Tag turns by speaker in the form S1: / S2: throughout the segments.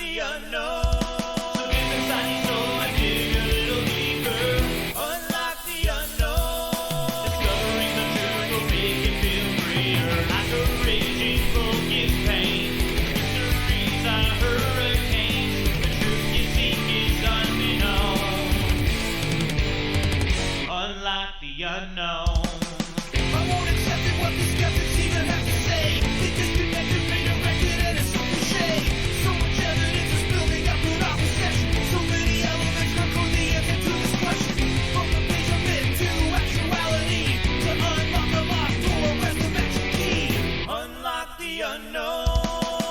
S1: the unknown. So get inside your soul and dig a little deeper. Unlock the unknown. Discovering the truth will make you feel freer. Like a raging bull gives pain. Mysteries are hurricanes. The truth you seek is unknown. Unlock the unknown. I won't accept it what the skeptics even have to say. They disconnected, redirected, and it's so cliche. So much evidence is building up in opposition. So many elements control the answer to this question. From the page of myth to actuality, to unlock the locked door, where's the magic key? Unlock the unknown.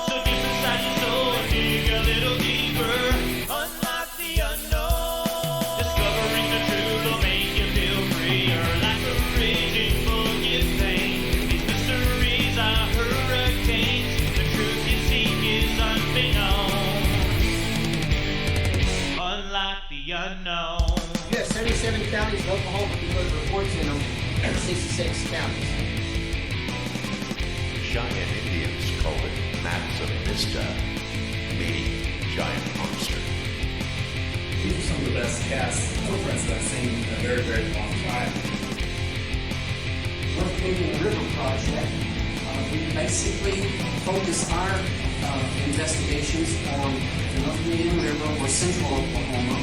S1: So deep inside your soul and dig a little deeper. Unlock the unknown. Discovering the truth will make you feel freer. Like a raging bull gives pain. These mysteries are hurricanes. The truth you seek is unbeknown. Unlock the unknown.
S2: You have 77 counties in Oklahoma, because reports in them, and 66 counties.
S3: Cheyenne Indians call it Maps of Vista, meaning giant monster.
S4: These are some of the best cast footprints that I've seen in a very, very long time.
S5: We're creating a river project. We basically focus our investigations on the North Indian River or central Oklahoma.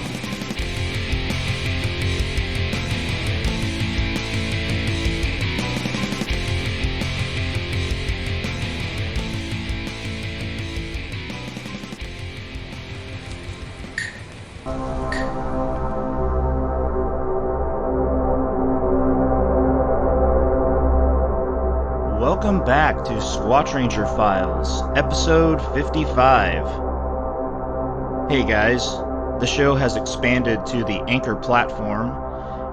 S6: Welcome back to Squatch Ranger Files, episode 55. Hey guys, the show has expanded to the Anchor platform,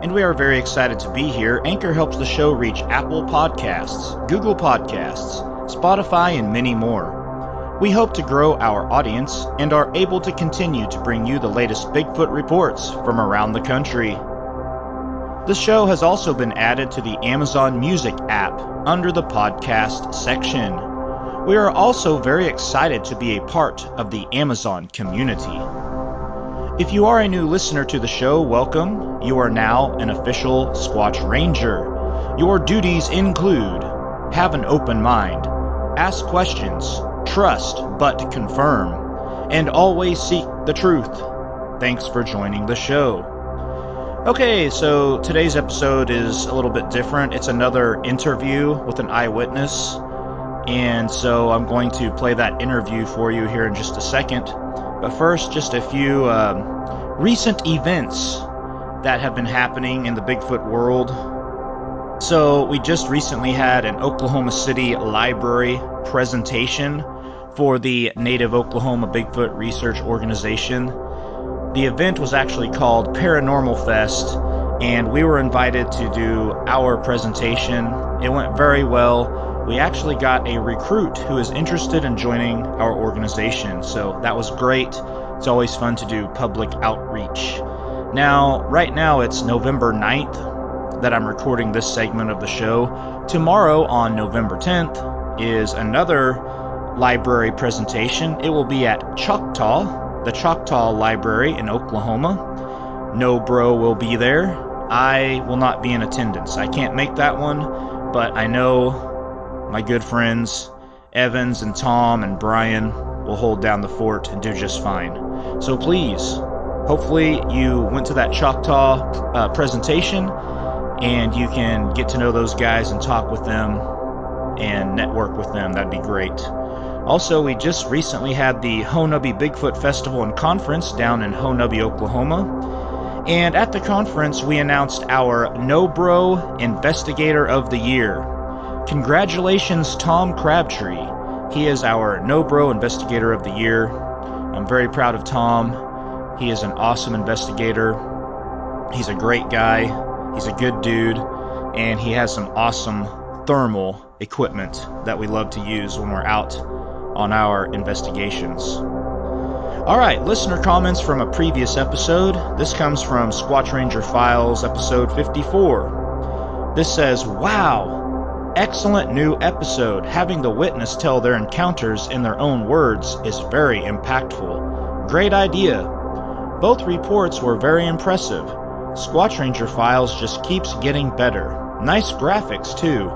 S6: and we are very excited to be here. Anchor helps the show reach Apple Podcasts, Google Podcasts, Spotify, and many more. We hope to grow our audience and are able to continue to bring you the latest Bigfoot reports from around the country. The show has also been added to the Amazon Music app under the podcast section. We are also very excited to be a part of the Amazon community. If you are a new listener to the show, welcome. You are now an official Squatch Ranger. Your duties include: have an open mind, ask questions, trust but confirm, and always seek the truth. Thanks for joining the show. Okay, so today's episode is a little bit different. It's another interview with an eyewitness, and so I'm going to play that interview for you here in just a second. But first, just a few recent events that have been happening in the Bigfoot world. So we just recently had an Oklahoma City Library presentation for the Native Oklahoma Bigfoot Research Organization. The event was actually called Paranormal Fest, and we were invited to do our presentation. It went very well. We actually got a recruit who is interested in joining our organization, so that was great. It's always fun to do public outreach. Now, right now it's November 9th that I'm recording this segment of the show. Tomorrow, on November 10th, is another library presentation. It will be at Choctaw, the Choctaw Library in Oklahoma. NOBRO will be there. I will not be in attendance. I can't make that one, but I know my good friends Evans and Tom and Brian will hold down the fort and do just fine. So please, hopefully you went to that Choctaw presentation and you can get to know those guys and talk with them and network with them. That'd be great. Also, we just recently had the Honubby Bigfoot Festival and Conference down in Honubby, Oklahoma. And at the conference, we announced our NOBRO Investigator of the Year. Congratulations, Tom Crabtree. He is our NOBRO Investigator of the Year. I'm very proud of Tom. He is an awesome investigator. He's a great guy. He's a good dude. And he has some awesome thermal equipment that we love to use when we're out on our investigations. Alright, listener comments from a previous episode. This comes from Squatch Ranger Files, episode 54. This says, "Wow, Excellent new episode. Having the witness tell their encounters in their own words is very impactful. Great idea. Both reports were very impressive. Squatch Ranger Files just keeps getting better. Nice graphics too.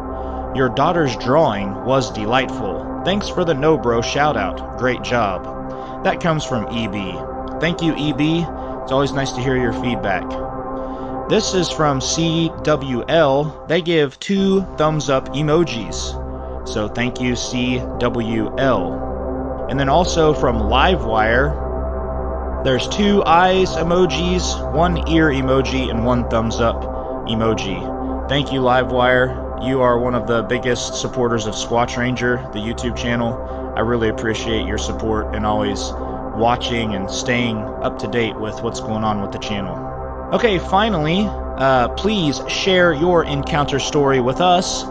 S6: Your daughter's drawing was delightful. Thanks for the NOBRO shout out. Great job. That comes from EB. Thank you, EB. It's always nice to hear your feedback. This is from CWL. They give 2 thumbs up emojis. So thank you, CWL. And then also from Livewire, there's 2 eyes emojis, 1 ear emoji, and 1 thumbs up emoji. Thank you, Livewire. You are one of the biggest supporters of Squatch Ranger, the YouTube channel. I really appreciate your support and always watching and staying up to date with what's going on with the channel. Okay, finally, please share your encounter story with us.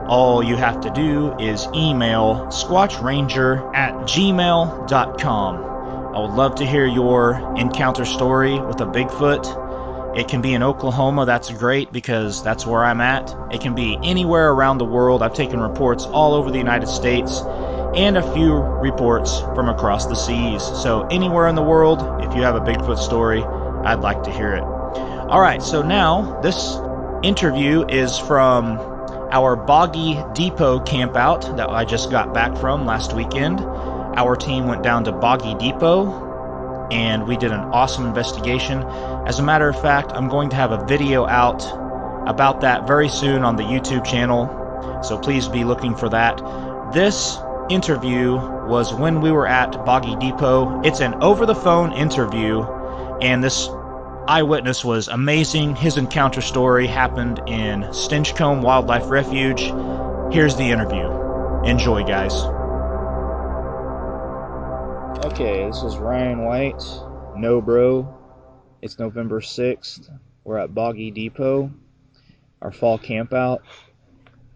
S6: All you have to do is email squatchranger@gmail.com. I would love to hear your encounter story with a Bigfoot. It can be in Oklahoma, that's great because that's where I'm at. It can be anywhere around the world. I've taken reports all over the United States and a few reports from across the seas. So anywhere in the world, if you have a Bigfoot story, I'd like to hear it. Alright, so now this interview is from our Boggy Depot campout that I just got back from last weekend. Our team went down to Boggy Depot and we did an awesome investigation. As a matter of fact, I'm going to have a video out about that very soon on the YouTube channel, so please be looking for that. This interview was when we were at Boggy Depot. It's an over-the-phone interview, and this eyewitness was amazing. His encounter story happened in Stinchcomb Wildlife Refuge. Here's the interview. Enjoy, guys. Okay, this is Ryan White, NOBRO. It's November 6th. We're at Boggy Depot, our fall campout.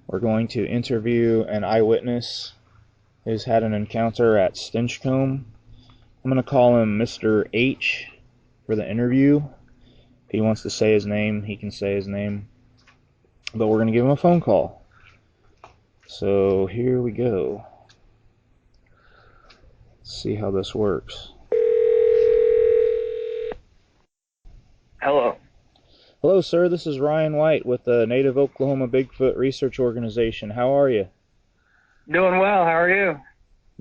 S6: We're going to interview an eyewitness who's had an encounter at Stinchcomb. I'm going to call him Mr. H for the interview. If he wants to say his name, he can say his name. But we're going to give him a phone call. So here we go. Let's see how this works.
S7: Hello.
S6: Hello, sir. This is Ryan White with the Native Oklahoma Bigfoot Research Organization. How are you?
S7: Doing well. How are you?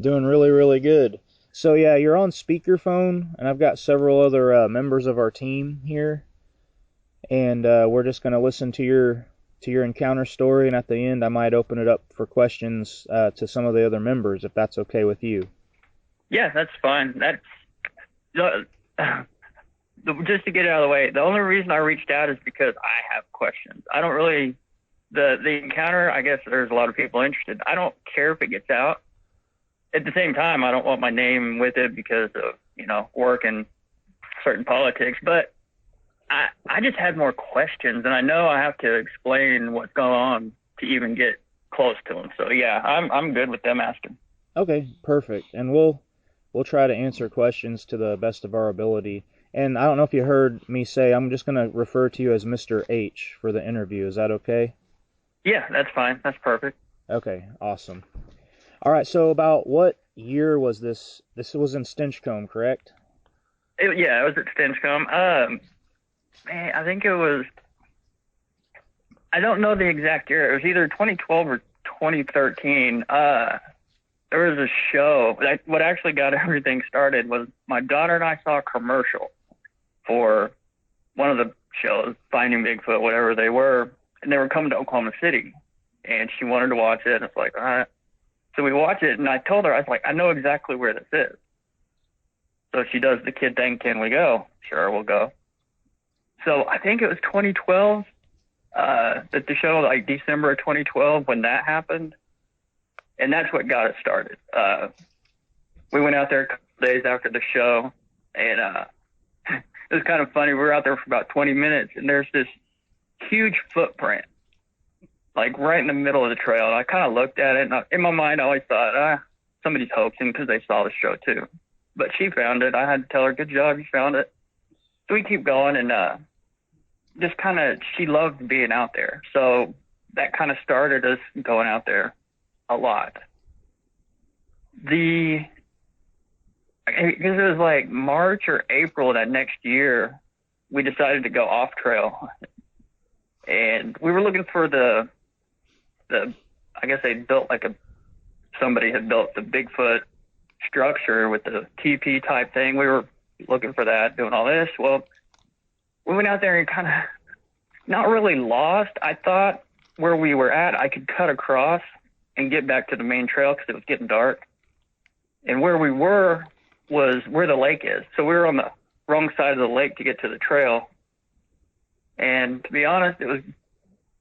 S6: Doing really, really good. So yeah, you're on speakerphone, and I've got several other members of our team here, and we're just going to listen to your encounter story, and at the end I might open it up for questions to some of the other members, if that's okay with you.
S7: Yeah, that's fine. That's just to get it out of the way. The only reason I reached out is because I have questions. I don't really the encounter. I guess there's a lot of people interested. I don't care if it gets out. At the same time, I don't want my name with it because of work and certain politics. But I just had more questions, and I know I have to explain what's going on to even get close to them. So yeah, I'm good with them asking. Okay, perfect. And we'll try to answer questions to the best of our ability. And I don't know if you heard me say, I'm just going to refer to you as Mr. H for the interview. Is that okay? Yeah, that's fine. That's perfect.
S6: Okay, awesome. All right, so about what year was this? This was in Stinchcomb, correct?
S7: Yeah, it was at Stinchcomb. Man, I think it was, I don't know the exact year. It was either 2012 or 2013. There was a show. What actually got everything started was my daughter and I saw a commercial for one of the shows, Finding Bigfoot, whatever they were, and they were coming to Oklahoma City, and she wanted to watch it, and it's like, all right. So we watch it, and I told her, I was like, I know exactly where this is. So she does the kid thing, can we go? Sure, we'll go. So I think it was 2012, that the show, like December of 2012, when that happened. And that's what got us started. We went out there a couple days after the show, and it was kind of funny. We were out there for about 20 minutes, and there's this huge footprint, like right in the middle of the trail. And I kind of looked at it, and in my mind, I always thought, somebody's hoaxing because they saw the show too. But she found it. I had to tell her, good job, you found it. So we keep going, and just kind of, she loved being out there. So that kind of started us going out there a lot. Because it was like March or April that next year, we decided to go off trail, and we were looking for the I guess they built somebody had built the Bigfoot structure with the TP type thing. We were looking for that, doing all this. Well, we went out there and kind of not really lost. I thought where we were at, I could cut across and get back to the main trail because it was getting dark. And where we were was where the lake is. So we were on the wrong side of the lake to get to the trail. And to be honest,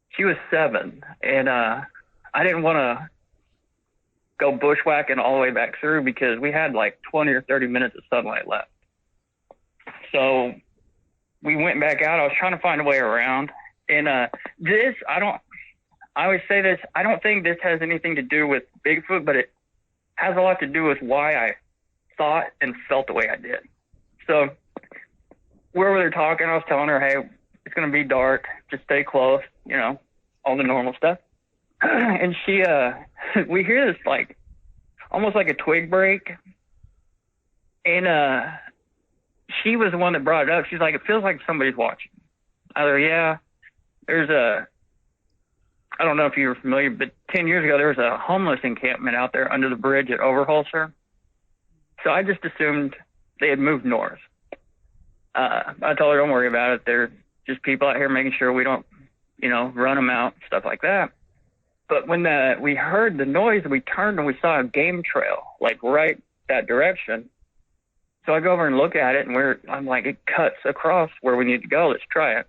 S7: she was 7, and I didn't want to go bushwhacking all the way back through because we had like 20 or 30 minutes of sunlight left. So we went back out. I was trying to find a way around. And I always say this, I don't think this has anything to do with Bigfoot, but it has a lot to do with why I thought and felt the way I did. So where we were talking, I was telling her, hey, it's going to be dark. Just stay close, all the normal stuff. And we hear this like almost like a twig break. And she was the one that brought it up. She's like, it feels like somebody's watching. I was like, yeah, I don't know if you were familiar, but 10 years ago, there was a homeless encampment out there under the bridge at Overholser. So I just assumed they had moved north. I told her, don't worry about it. They're just people out here making sure we don't, run them out, stuff like that. But when we heard the noise, we turned and we saw a game trail, like right that direction. So I go over and look at it, and I'm like, it cuts across where we need to go. Let's try it.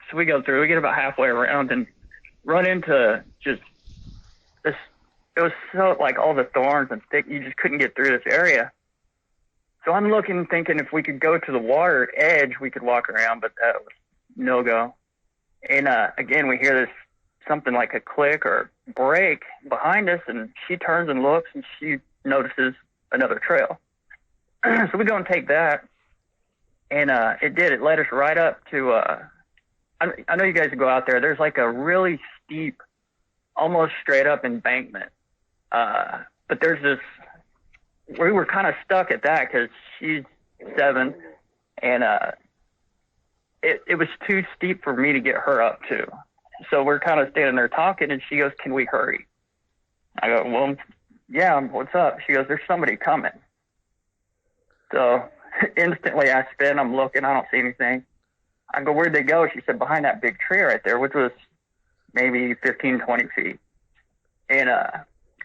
S7: So we go through. We get about halfway around and run into just this. It was so like all the thorns and thick. You just couldn't get through this area. So I'm looking, thinking if we could go to the water edge, we could walk around, but that was no go. And again, we hear this something like a click or break behind us, and she turns and looks, and she notices another trail. So we go and take that, and it led us right up to I know you guys go out there. There's like a really steep, almost straight up embankment, but there's this. We were kind of stuck at that because she's 7, and it was too steep for me to get her up to. So we're kind of standing there talking, and she goes, "Can we hurry?" I go, "Well, yeah, what's up?" She goes, "There's somebody coming." So instantly I spin, I'm looking, I don't see anything. I go, "Where'd they go?" She said, "Behind that big tree right there," which was maybe 15, 20 feet. And I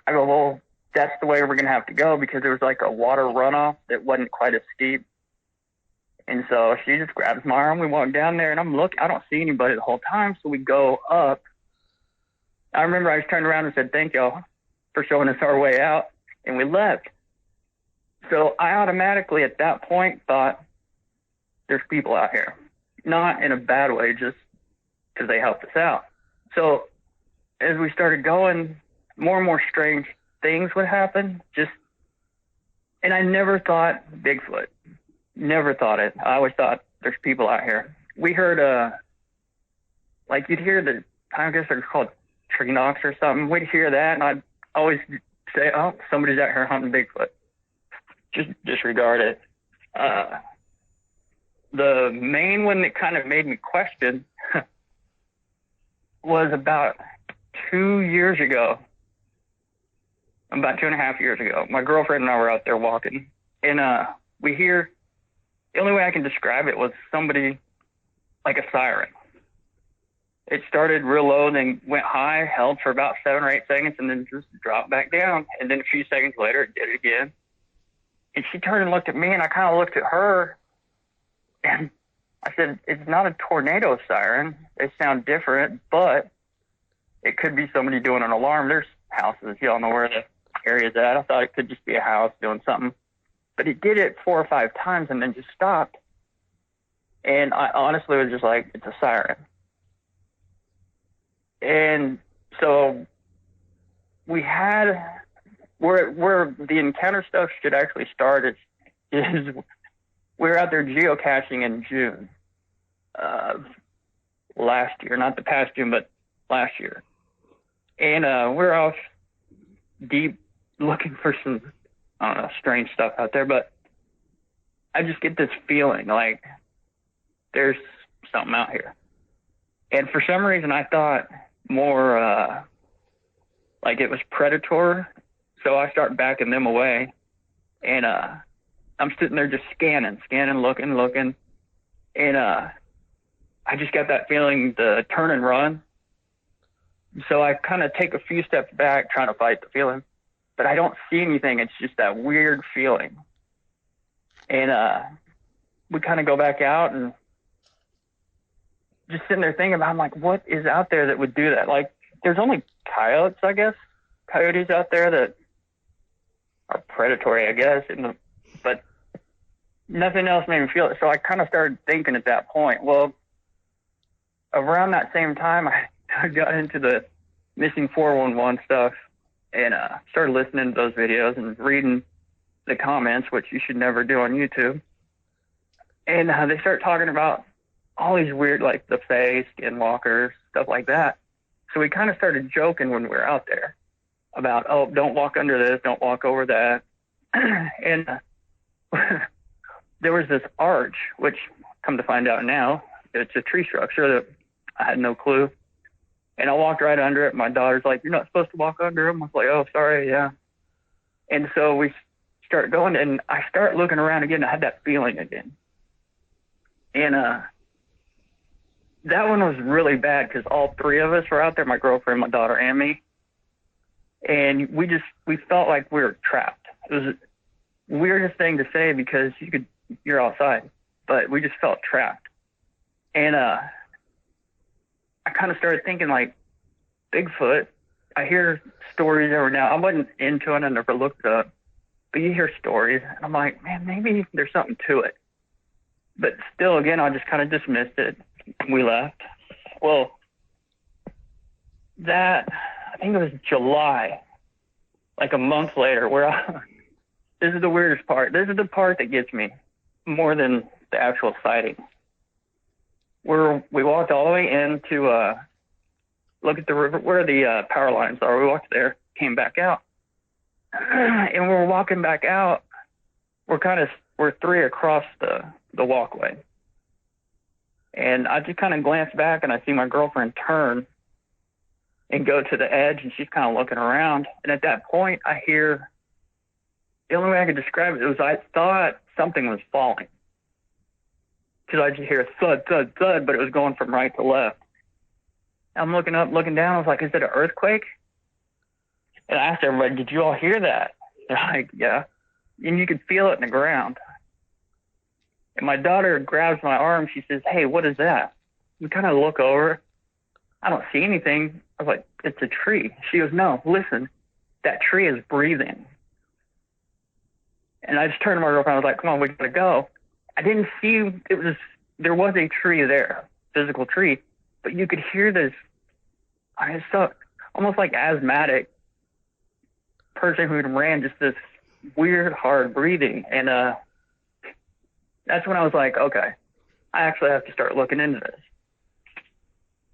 S7: go, "Well, that's the way we're going to have to go," because there was like a water runoff that wasn't quite as steep. And so she just grabs my arm. We walk down there, and I'm looking. I don't see anybody the whole time, so we go up. I remember I just turned around and said, "Thank y'all for showing us our way out," and we left. So I automatically at that point thought, there's people out here. Not in a bad way, just because they helped us out. So as we started going, more and more strange things would happen. And I never thought Bigfoot. Never thought it. I always thought there's people out here. We heard, like you'd hear I guess they're called tree knocks or something. We'd hear that, and I'd always say, oh, somebody's out here hunting Bigfoot. Just disregard it. The main one that kind of made me question was about 2 years ago. About 2.5 years ago. My girlfriend and I were out there walking, and we hear, the only way I can describe it was somebody like a siren. It started real low, then went high, held for about 7 or 8 seconds, and then just dropped back down. And then a few seconds later, it did it again. And she turned and looked at me, and I kind of looked at her, and I said, "It's not a tornado siren. They sound different, but it could be somebody doing an alarm." There's houses. Y'all know where the area's at. I thought it could just be a house doing something. But it did it 4 or 5 times and then just stopped. And I honestly was just like, it's a siren. And so we had, where the encounter stuff should actually start is we were out there geocaching in June of last year, not the past June, but last year. And we're off deep looking for some, I don't know, strange stuff out there. But I just get this feeling like there's something out here. And for some reason, I thought more like it was predator. So I start backing them away. And I'm sitting there just scanning, looking. And I just got that feeling to turn and run. So I kind of take a few steps back trying to fight the feeling. But I don't see anything. It's just that weird feeling. And we kind of go back out and just sitting there thinking about, I'm like, what is out there that would do that? Like, there's only coyotes, I guess. Coyotes out there that are predatory, I guess. But nothing else made me feel it. So I kind of started thinking at that point, well, around that same time, I got into the missing 411 stuff and started listening to those videos and reading the comments, which you should never do on YouTube. And they start talking about all these weird, like the Fae, skinwalkers, stuff like that. So we kind of started joking when we were out there about, oh, don't walk under this, don't walk over that. And there was this arch, which come to find out now, it's a tree structure that I had no clue. And I walked right under it. My daughter's like, you're not supposed to walk under them. I was like, oh, sorry, yeah. And so we start going, and I start looking around again. I had that feeling again. And that one was really bad because all three of us were out there, my girlfriend, my daughter, and me. And we felt like we were trapped. It was the weirdest thing to say because you're outside, but we just felt trapped. And I kind of started thinking, like, Bigfoot, I hear stories every now. I wasn't into it. I never looked it up. But you hear stories, and I'm like, man, maybe there's something to it. But still, again, I just kind of dismissed it. We left. Well, I think it was July, like a month later, this is the weirdest part. This is the part that gets me more than the actual sighting. We walked all the way in to look at the river where the power lines are. We walked there, came back out. And when we're walking back out, we're three across the walkway. And I just kind of glance back and I see my girlfriend turn and go to the edge, and she's kind of looking around. And at that point, I hear, the only way I could describe it was I thought something was falling. Because I just hear thud, thud, thud, but it was going from right to left. I'm looking up, looking down. I was like, is it an earthquake? And I asked everybody, did you all hear that? They're like, yeah. And you could feel it in the ground. And my daughter grabs my arm. She says, hey, what is that? We kind of look over. I don't see anything. I was like, it's a tree. She goes, no, listen, that tree is breathing. And I just turned to my girlfriend. I was like, come on, we gotta go. I didn't see, there was a tree there, physical tree, but you could hear this, I saw almost like asthmatic person who ran, just this weird, hard breathing. And that's when I was like, okay, I actually have to start looking into this.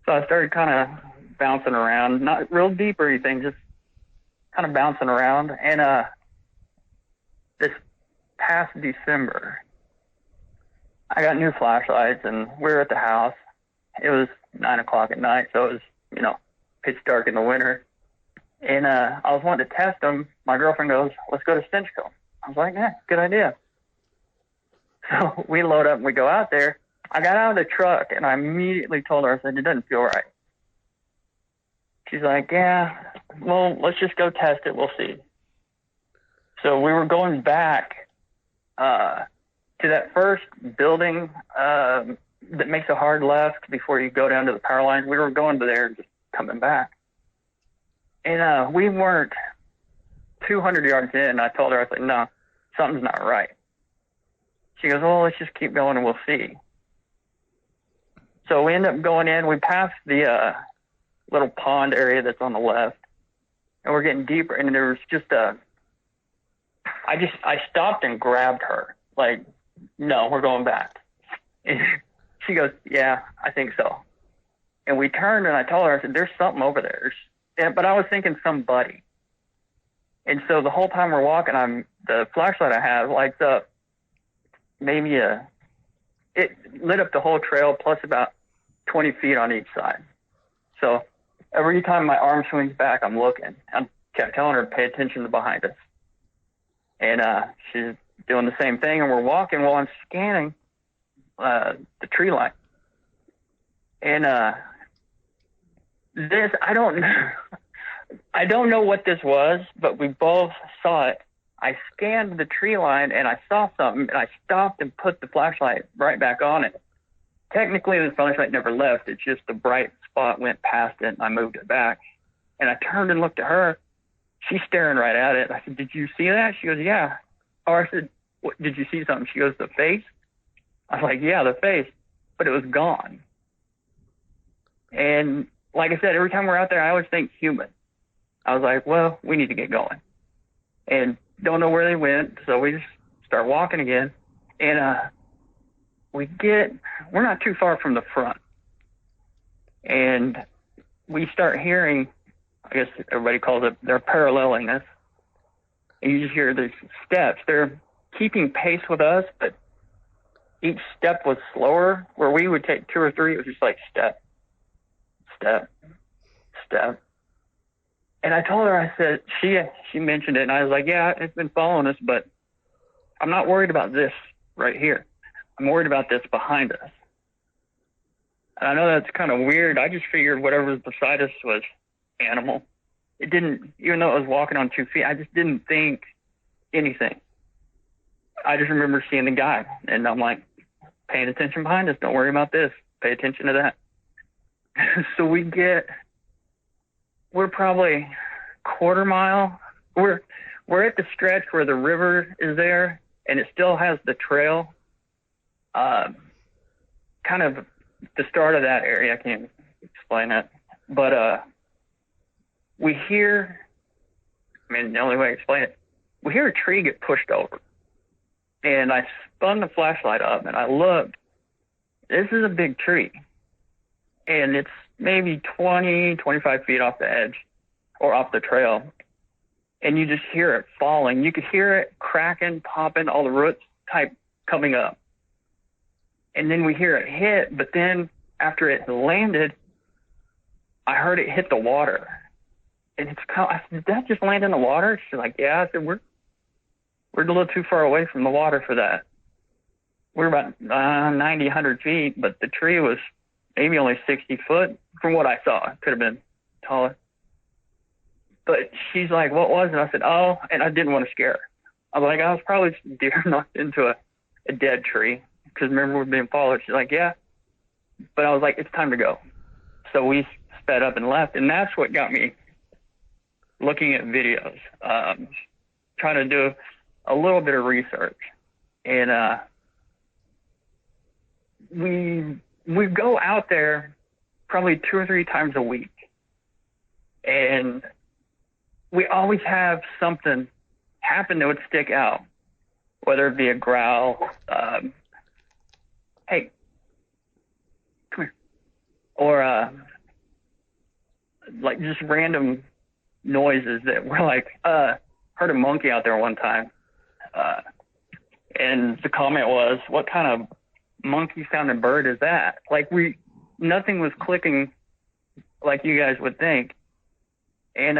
S7: So I started kind of bouncing around, not real deep or anything, just kind of bouncing around. And this past December, I got new flashlights, and we were at the house. It was 9 o'clock at night, so it was, pitch dark in the winter. And I was wanting to test them. My girlfriend goes, let's go to Stinchcomb. I was like, yeah, good idea. So we load up and we go out there. I got out of the truck, and I immediately told her, I said, it doesn't feel right. She's like, yeah, well, let's just go test it. We'll see. So we were going back to that first building that makes a hard left before you go down to the power line. We were going to there and just coming back. And we weren't 200 yards in. I told her, I said, no, something's not right. She goes, well, let's just keep going and we'll see. So we end up going in. We passed the little pond area that's on the left, and we're getting deeper. And there was just I stopped and grabbed her. Like, no, we're going back. And she goes, yeah, I think so. And we turned, and I told her, I said, there's something over there. But I was thinking somebody. And so the whole time we're walking, the flashlight I have lights up maybe it lit up the whole trail plus about 20 feet on each side. So every time my arm swings back, I'm looking. I kept telling her to pay attention to behind us. And she's doing the same thing, and we're walking while I'm scanning the tree line. And this, I don't know what this was, but we both saw it. I scanned the tree line, and I saw something, and I stopped and put the flashlight right back on it. Technically, the flashlight never left. It's just the bright spot went past it, and I moved it back. And I turned and looked at her. She's staring right at it. I said, did you see that? She goes, yeah. Or I said, what, did you see something? She goes, the face? I was like, yeah, the face. But it was gone. And like I said, every time we're out there, I always think human. I was like, well, we need to get going. And don't know where they went, so we just start walking again. And we're not too far from the front. And we start hearing, I guess everybody calls it, they're paralleling us. And you just hear these steps. They're keeping pace with us, but each step was slower. Where we would take 2 or 3, it was just like step, step, step. And I told her, I said, she mentioned it, and I was like, yeah, it's been following us, but I'm not worried about this right here. I'm worried about this behind us. And I know that's kind of weird. I just figured whatever was beside us was animal. It didn't, even though it was walking on 2 feet, I just didn't think anything. I just remember seeing the guy, and I'm like, paying attention behind us. Don't worry about this. Pay attention to that. So we're probably quarter mile. We're at the stretch where the river is there, and it still has the trail. Kind of the start of that area. I can't explain it, but we hear. I mean, the only way to explain it, we hear a tree get pushed over, and I spun the flashlight up and I looked. This is a big tree, and it's maybe 20, 25 feet off the edge or off the trail. And you just hear it falling. You could hear it cracking, popping, all the roots type coming up. And then we hear it hit, but then after it landed, I heard it hit the water. And it's kind of, I said, did that just land in the water? She's like, yeah. I said, we're a little too far away from the water for that. We're about 90, 100 feet, but the tree was maybe only 60 foot from what I saw. It could have been taller. But she's like, what was it? I said, oh, and I didn't want to scare her. I was like, I was probably just deer knocked into a dead tree. Because remember, we're being followed. She's like, yeah. But I was like, it's time to go. So we sped up and left. And that's what got me looking at videos, trying to do a little bit of research. And we go out there probably 2 or 3 times a week. And we always have something happen that would stick out, whether it be a growl, hey, come here, or like just random noises that we're like, heard a monkey out there one time, and the comment was, what kind of monkey sounding bird is that? Like nothing was clicking like you guys would think. And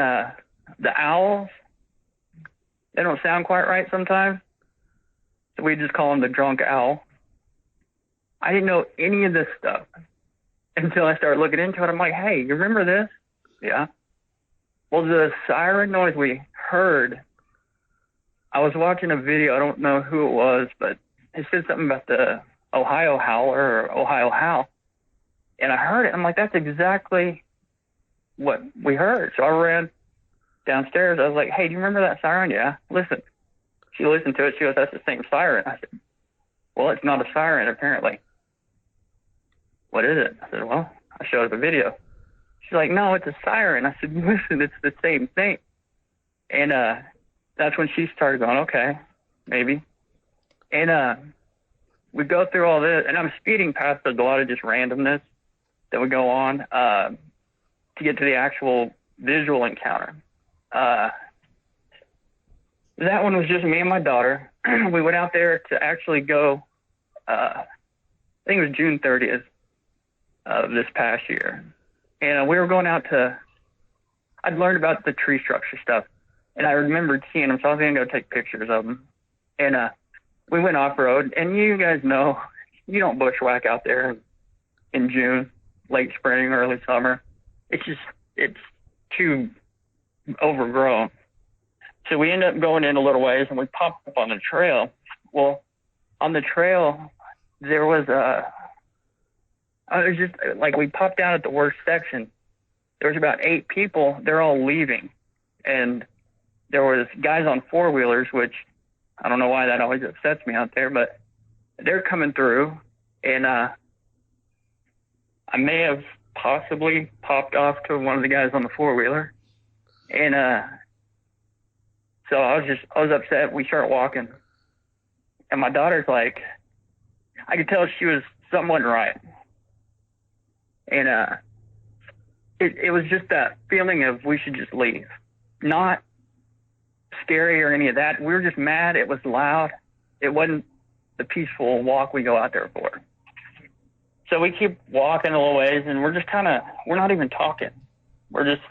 S7: the owls, they don't sound quite right sometimes, so we just call them the drunk owl. I didn't know any of this stuff until I started looking into it. I'm like, hey, you remember this? Yeah. Well, the siren noise we heard, I was watching a video, I don't know who it was, but it said something about the Ohio howler or Ohio howl. And I heard it. I'm like, that's exactly what we heard. So I ran downstairs. I was like, hey, do you remember that siren? Yeah. Listen. She listened to it. She goes, that's the same siren. I said, well, it's not a siren, apparently. What is it? I said, well, I showed her the video. She's like, no, it's a siren. I said, listen, it's the same thing. And that's when she started going, okay, maybe. And we go through all this, and I'm speeding past. There's a lot of just randomness that would go on to get to the actual visual encounter. That one was just me and my daughter. We went out there to actually go, I think it was June 30th of this past year. And we were going out to, I'd learned about the tree structure stuff, and I remembered seeing them, so I was going to go take pictures of them. And we went off-road, and you guys know, you don't bushwhack out there in June, late spring, early summer. It's too overgrown. So we ended up going in a little ways, and we popped up on the trail. Well, on the trail, there was it was just like we popped down at the worst section. There was about 8 people. They're all leaving. And there was guys on four-wheelers, which I don't know why that always upsets me out there, but they're coming through. And I may have possibly popped off to one of the guys on the four-wheeler. And so I was upset. We start walking. And my daughter's like, I could tell she was something wasn't right. And it was just that feeling of we should just leave. Not scary or any of that. We were just mad. It was loud. It wasn't the peaceful walk we go out there for. So we keep walking a little ways, and we're just we're not even talking. We're just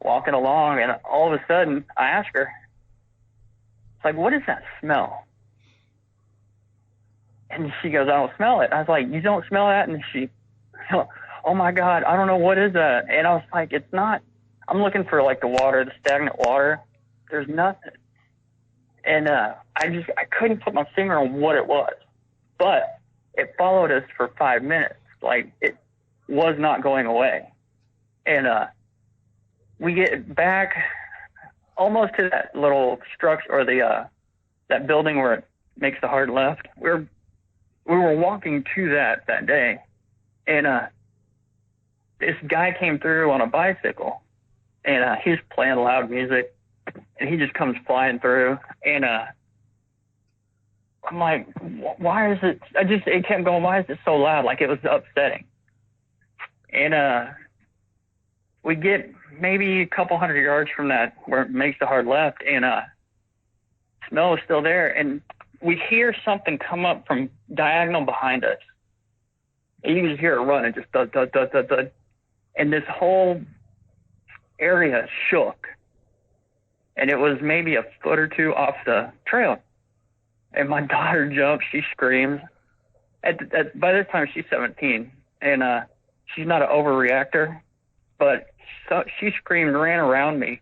S7: walking along, and all of a sudden, I ask her, it's like, what is that smell? And she goes, I don't smell it. I was like, you don't smell that? And she, oh my God, I don't know, what is that? And I was like, it's not, I'm looking for like the water, the stagnant water. There's nothing. And I couldn't put my finger on what it was, but it followed us for 5 minutes. Like, it was not going away. And we get back almost to that little structure, or that building where it makes the hard left. We were walking to that day, and this guy came through on a bicycle, and he was playing loud music, and he just comes flying through, and I'm like, why is it? It kept going. Why is it so loud? Like, it was upsetting. And we get maybe a couple hundred yards from that where it makes the hard left, and smell is still there, and we hear something come up from diagonal behind us. And you can just hear it running, just thud, thud, thud, thud, thud. And this whole area shook. And it was maybe a foot or two off the trail. And my daughter jumps, she screams. By this time, she's 17, and she's not an overreactor, but she screamed, ran around me.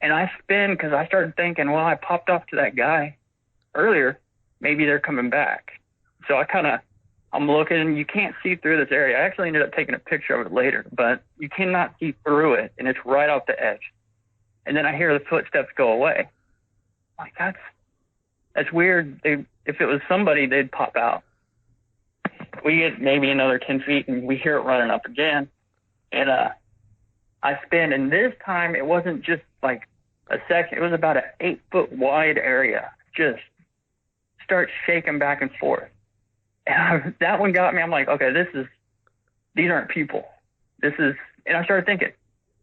S7: And I spin because I started thinking, well, I popped off to that guy earlier. Maybe they're coming back. So I'm looking. You can't see through this area. I actually ended up taking a picture of it later, but you cannot see through it, and it's right off the edge. And then I hear the footsteps go away. I'm like, that's weird. If it was somebody, they'd pop out. We get maybe another 10 feet, and we hear it running up again. And I spin, and this time it wasn't just like a section. It was about an 8-foot wide area. Just start shaking back and forth. And that one got me. I'm like, okay, these aren't people. And I started thinking,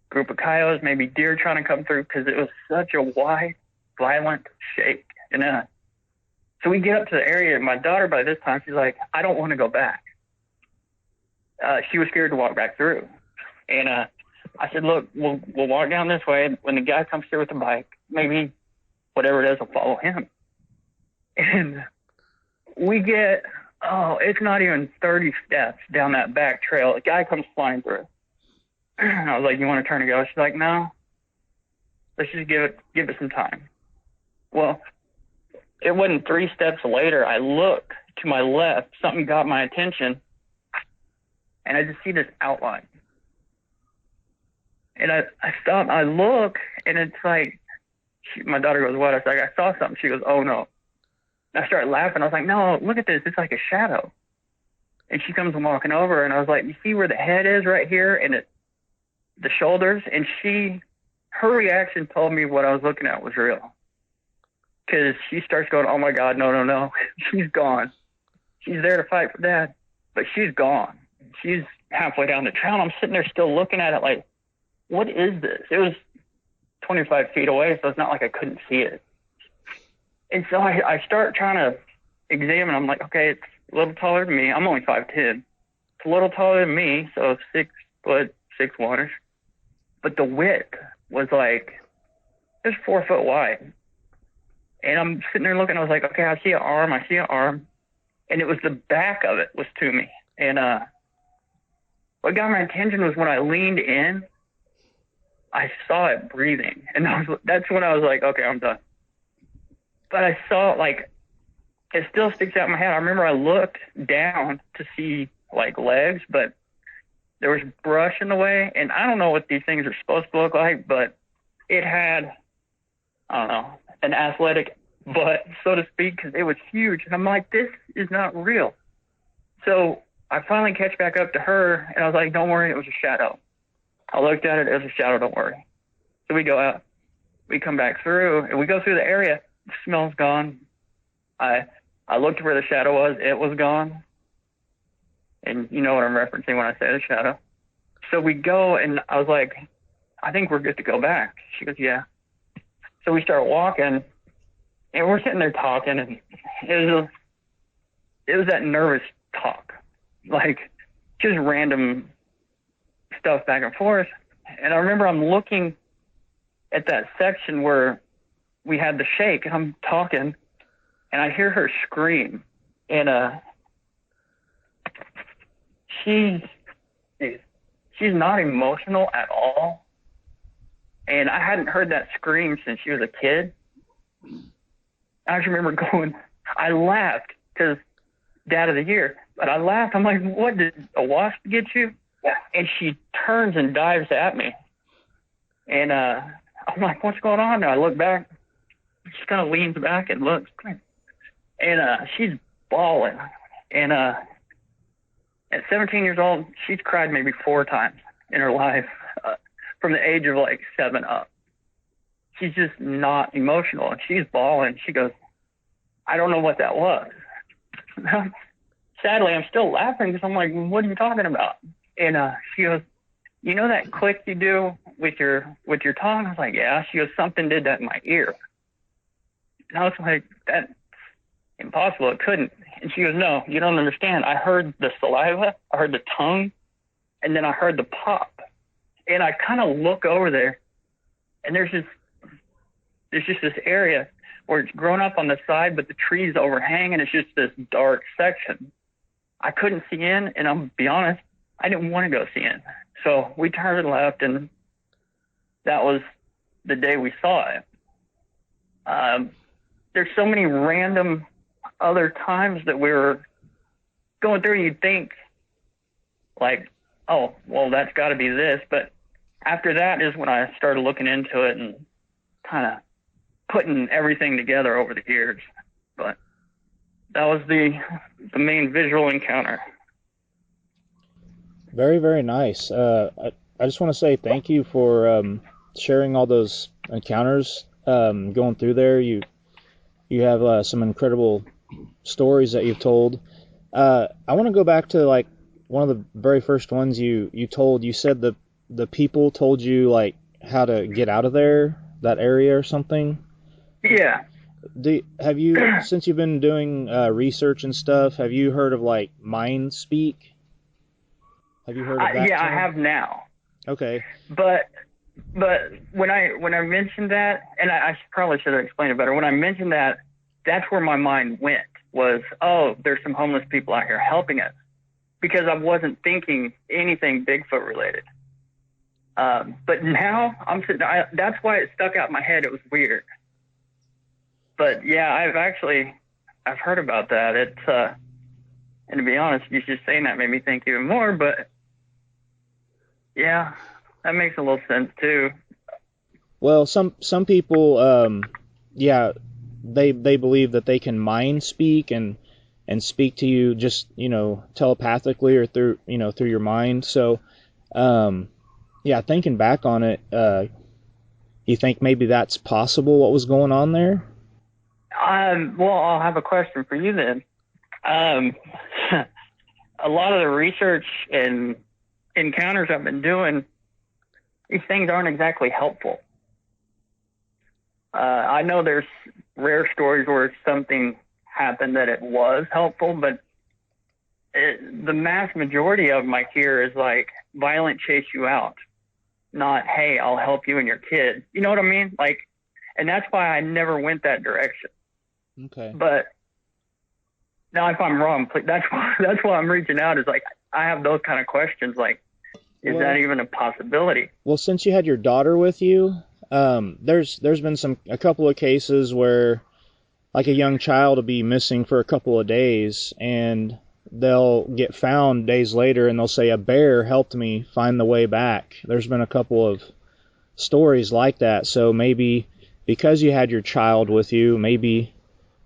S7: group of coyotes, maybe deer trying to come through, because it was such a wide, violent shake. And so we get up to the area, and my daughter, by this time, she's like, I don't want to go back. She was scared to walk back through. And I said, look, we'll walk down this way. When the guy comes through with the bike, maybe whatever it is will follow him. And we get, it's not even 30 steps down that back trail. The guy comes flying through. And I was like, you want to turn and go? She's like, no. Let's just give it some time. Well, it wasn't 3 steps later. I look to my left. Something got my attention. And I just see this outline. And I stop. I look, and it's like, my daughter goes, what? I was like, I saw something. She goes, oh, no. And I started laughing. I was like, no, look at this. It's like a shadow. And she comes walking over, and I was like, you see where the head is right here and the shoulders? And her reaction told me what I was looking at was real. Because she starts going, oh, my God, no. She's gone. She's there to fight for Dad, but she's gone. She's halfway down the trail, and I'm sitting there still looking at it like, what is this? It was 25 feet away, so it's not like I couldn't see it. And so I start trying to examine. I'm like, okay, it's a little taller than me. I'm only 5'10". It's a little taller than me, so 6 foot 6'1". But the width was like, it was 4 foot wide. And I'm sitting there looking. I was like, okay, I see an arm. And it was the back of it was to me. And what got my attention was when I leaned in, I saw it breathing. And that's when I was like, okay, I'm done. But I saw it, like, it still sticks out in my head. I remember I looked down to see, like, legs, but there was brush in the way. And I don't know what these things are supposed to look like, but it had, I don't know, an athletic butt, so to speak, because it was huge. And I'm like, this is not real. So I finally catch back up to her, and I was like, don't worry, it was a shadow. I looked at it, it was a shadow, don't worry. So we go out, we come back through, and we go through the area. The smell's gone. I looked where the shadow was, it was gone. And you know what I'm referencing when I say the shadow. So we go, and I was like, I think we're good to go back. She goes, yeah. So we start walking, and we're sitting there talking, and it was that nervous talk, like just random stuff back and forth. And I remember I'm looking at that section where we had the shake, and I'm talking, and I hear her scream, and she's not emotional at all. And I hadn't heard that scream since she was a kid. I just remember I laughed because Dad of the Year, but I laughed. I'm like, what, did a wasp get you? And she turns and dives at me. And I'm like, what's going on? And I look back. She kind of leans back and looks. And she's bawling. And at 17 years old, she's cried maybe 4 times in her life. From the age of like 7 up. She's just not emotional, and she's bawling. She goes, I don't know what that was. Sadly, I'm still laughing because I'm like, what are you talking about? And she goes, you know that click you do with your tongue? I was like, yeah. She goes, something did that in my ear. And I was like, that's impossible. It couldn't. And she goes, no, you don't understand. I heard the saliva, I heard the tongue, and then I heard the pop. And I kind of look over there, and there's just this area where it's grown up on the side, but the trees overhang, and it's just this dark section. I couldn't see in, and I'll be honest, I didn't want to go see in. So we turned and left, and that was the day we saw it. There's so many random other times that we were going through, you'd think, like, oh, well, that's got to be this. But after that is when I started looking into it and kind of putting everything together over the years. But that was the main visual encounter. Very, very nice. I just want to say thank you for sharing all those encounters. Going through there, you have some incredible stories that you've told. I want to go back to like one of the very first ones you told. You said the people told you like how to get out of there, that area or something. Yeah. Have you, since you've been doing research and stuff, have you heard of like mind speak? Have you heard of that? Yeah, term? I have now. Okay. But when I mentioned that, and I probably should have explained it better. When I mentioned that, that's where my mind went. Was, oh, there's some homeless people out here helping us, because I wasn't thinking anything Bigfoot related. But now I'm sitting. That's why it stuck out in my head. It was weird. But yeah, I've heard about that. It's and to be honest, you just saying that made me think even more. But yeah, that makes a little sense too. Well, some people, yeah, they believe that they can mind speak and speak to you just, telepathically or through your mind. So, yeah, thinking back on it, you think maybe that's possible, what was going on there? Well, I'll have a question for you then. A lot of the research and encounters I've been doing, these things aren't exactly helpful. I know there's rare stories where something happened that it was helpful, but the mass majority of them I hear is like violent chase you out, not, hey, I'll help you and your kid. You know what I mean? Like, and that's why I never went that direction.
S6: Okay.
S7: But now if I'm wrong, that's why I'm reaching out, is like, I have those kind of questions. Like, is that even a possibility?
S6: Well, since you had your daughter with you, there's been a couple of cases where like a young child will be missing for a couple of days, and they'll get found days later and they'll say a bear helped me find the way back. There's been a couple of stories like that. So maybe because you had your child with you, maybe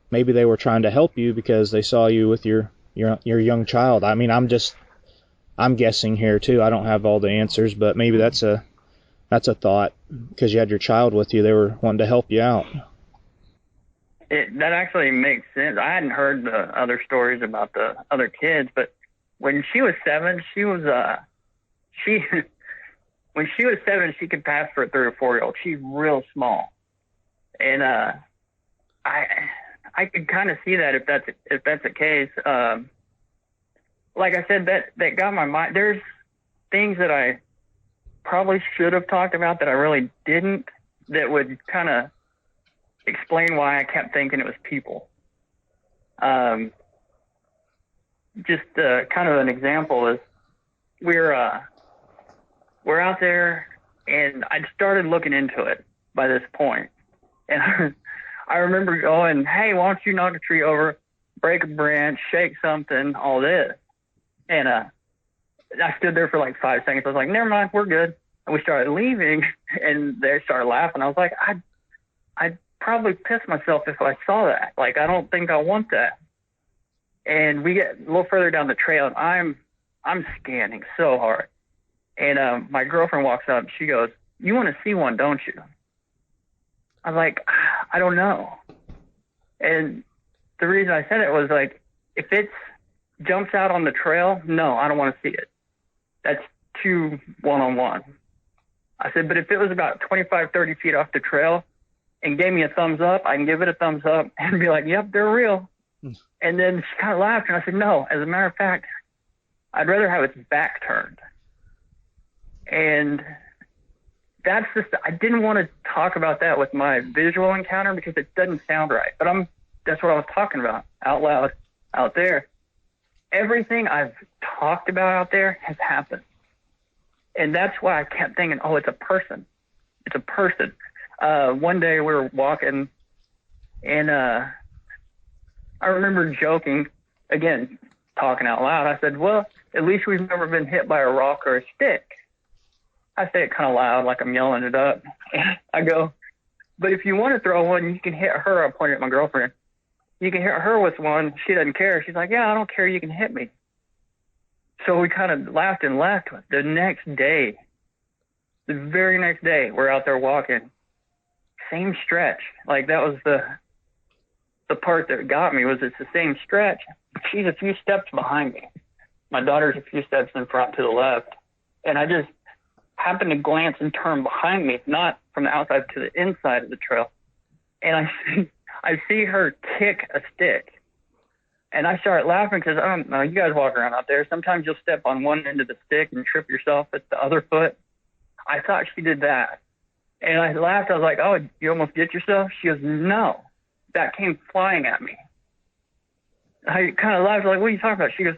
S6: they were trying to help you because they saw you with your young child. I mean, I'm guessing here too. I don't have all the answers, but maybe that's a thought. Because you had your child with you, they were wanting to help you out.
S7: That actually makes sense. I hadn't heard the other stories about the other kids, but when she was 7, when she was 7, she could pass for a 3 or 4-year-old. She's real small, and I could kind of see that if that's the case. Like I said, that got my mind. There's things that I probably should have talked about that I really didn't, that would kind of explain why I kept thinking it was people. Just kind of an example is we're out there, and I'd started looking into it by this point, and I remember going, hey, why don't you knock a tree over, break a branch, shake something, all this. And I stood there for like 5 seconds. I was like, never mind, we're good. And we started leaving, and they started laughing. I was like, I'd probably piss myself if I saw that. Like, I don't think I want that. And we get a little further down the trail, and I'm scanning so hard. And my girlfriend walks up. She goes, you want to see one, don't you? I'm like, I don't know. And the reason I said it was like, if it jumps out on the trail, no, I don't want to see it. That's too one-on-one. I said, but if it was about 25, 30 feet off the trail and gave me a thumbs up, I can give it a thumbs up and be like, yep, they're real. And then she kind of laughed, and I said, no, as a matter of fact, I'd rather have its back turned. And that's just, I didn't want to talk about that with my visual encounter because it doesn't sound right. But that's what I was talking about out loud out there. Everything I've talked about out there has happened. And that's why I kept thinking, oh, it's a person. It's a person. One day we were walking, and I remember joking, again, talking out loud. I said, well, at least we've never been hit by a rock or a stick. I say it kind of loud, like I'm yelling it up. I go, but if you want to throw one, you can hit her. I pointed at my girlfriend. You can hit her with one. She doesn't care. She's like, yeah, I don't care. You can hit me. So we kind of laughed and left. The next day, the very next day, we're out there walking. Same stretch. Like, that was the part that got me, was it's the same stretch. She's a few steps behind me. My daughter's a few steps in front to the left. And I just happened to glance and turn behind me, not from the outside to the inside of the trail. And I see her kick a stick. And I started laughing because, I don't know, you guys walk around out there. Sometimes you'll step on one end of the stick and trip yourself at the other foot. I thought she did that. And I laughed. I was like, oh, you almost get yourself? She goes, no. That came flying at me. I kind of laughed. Like, what are you talking about? She goes,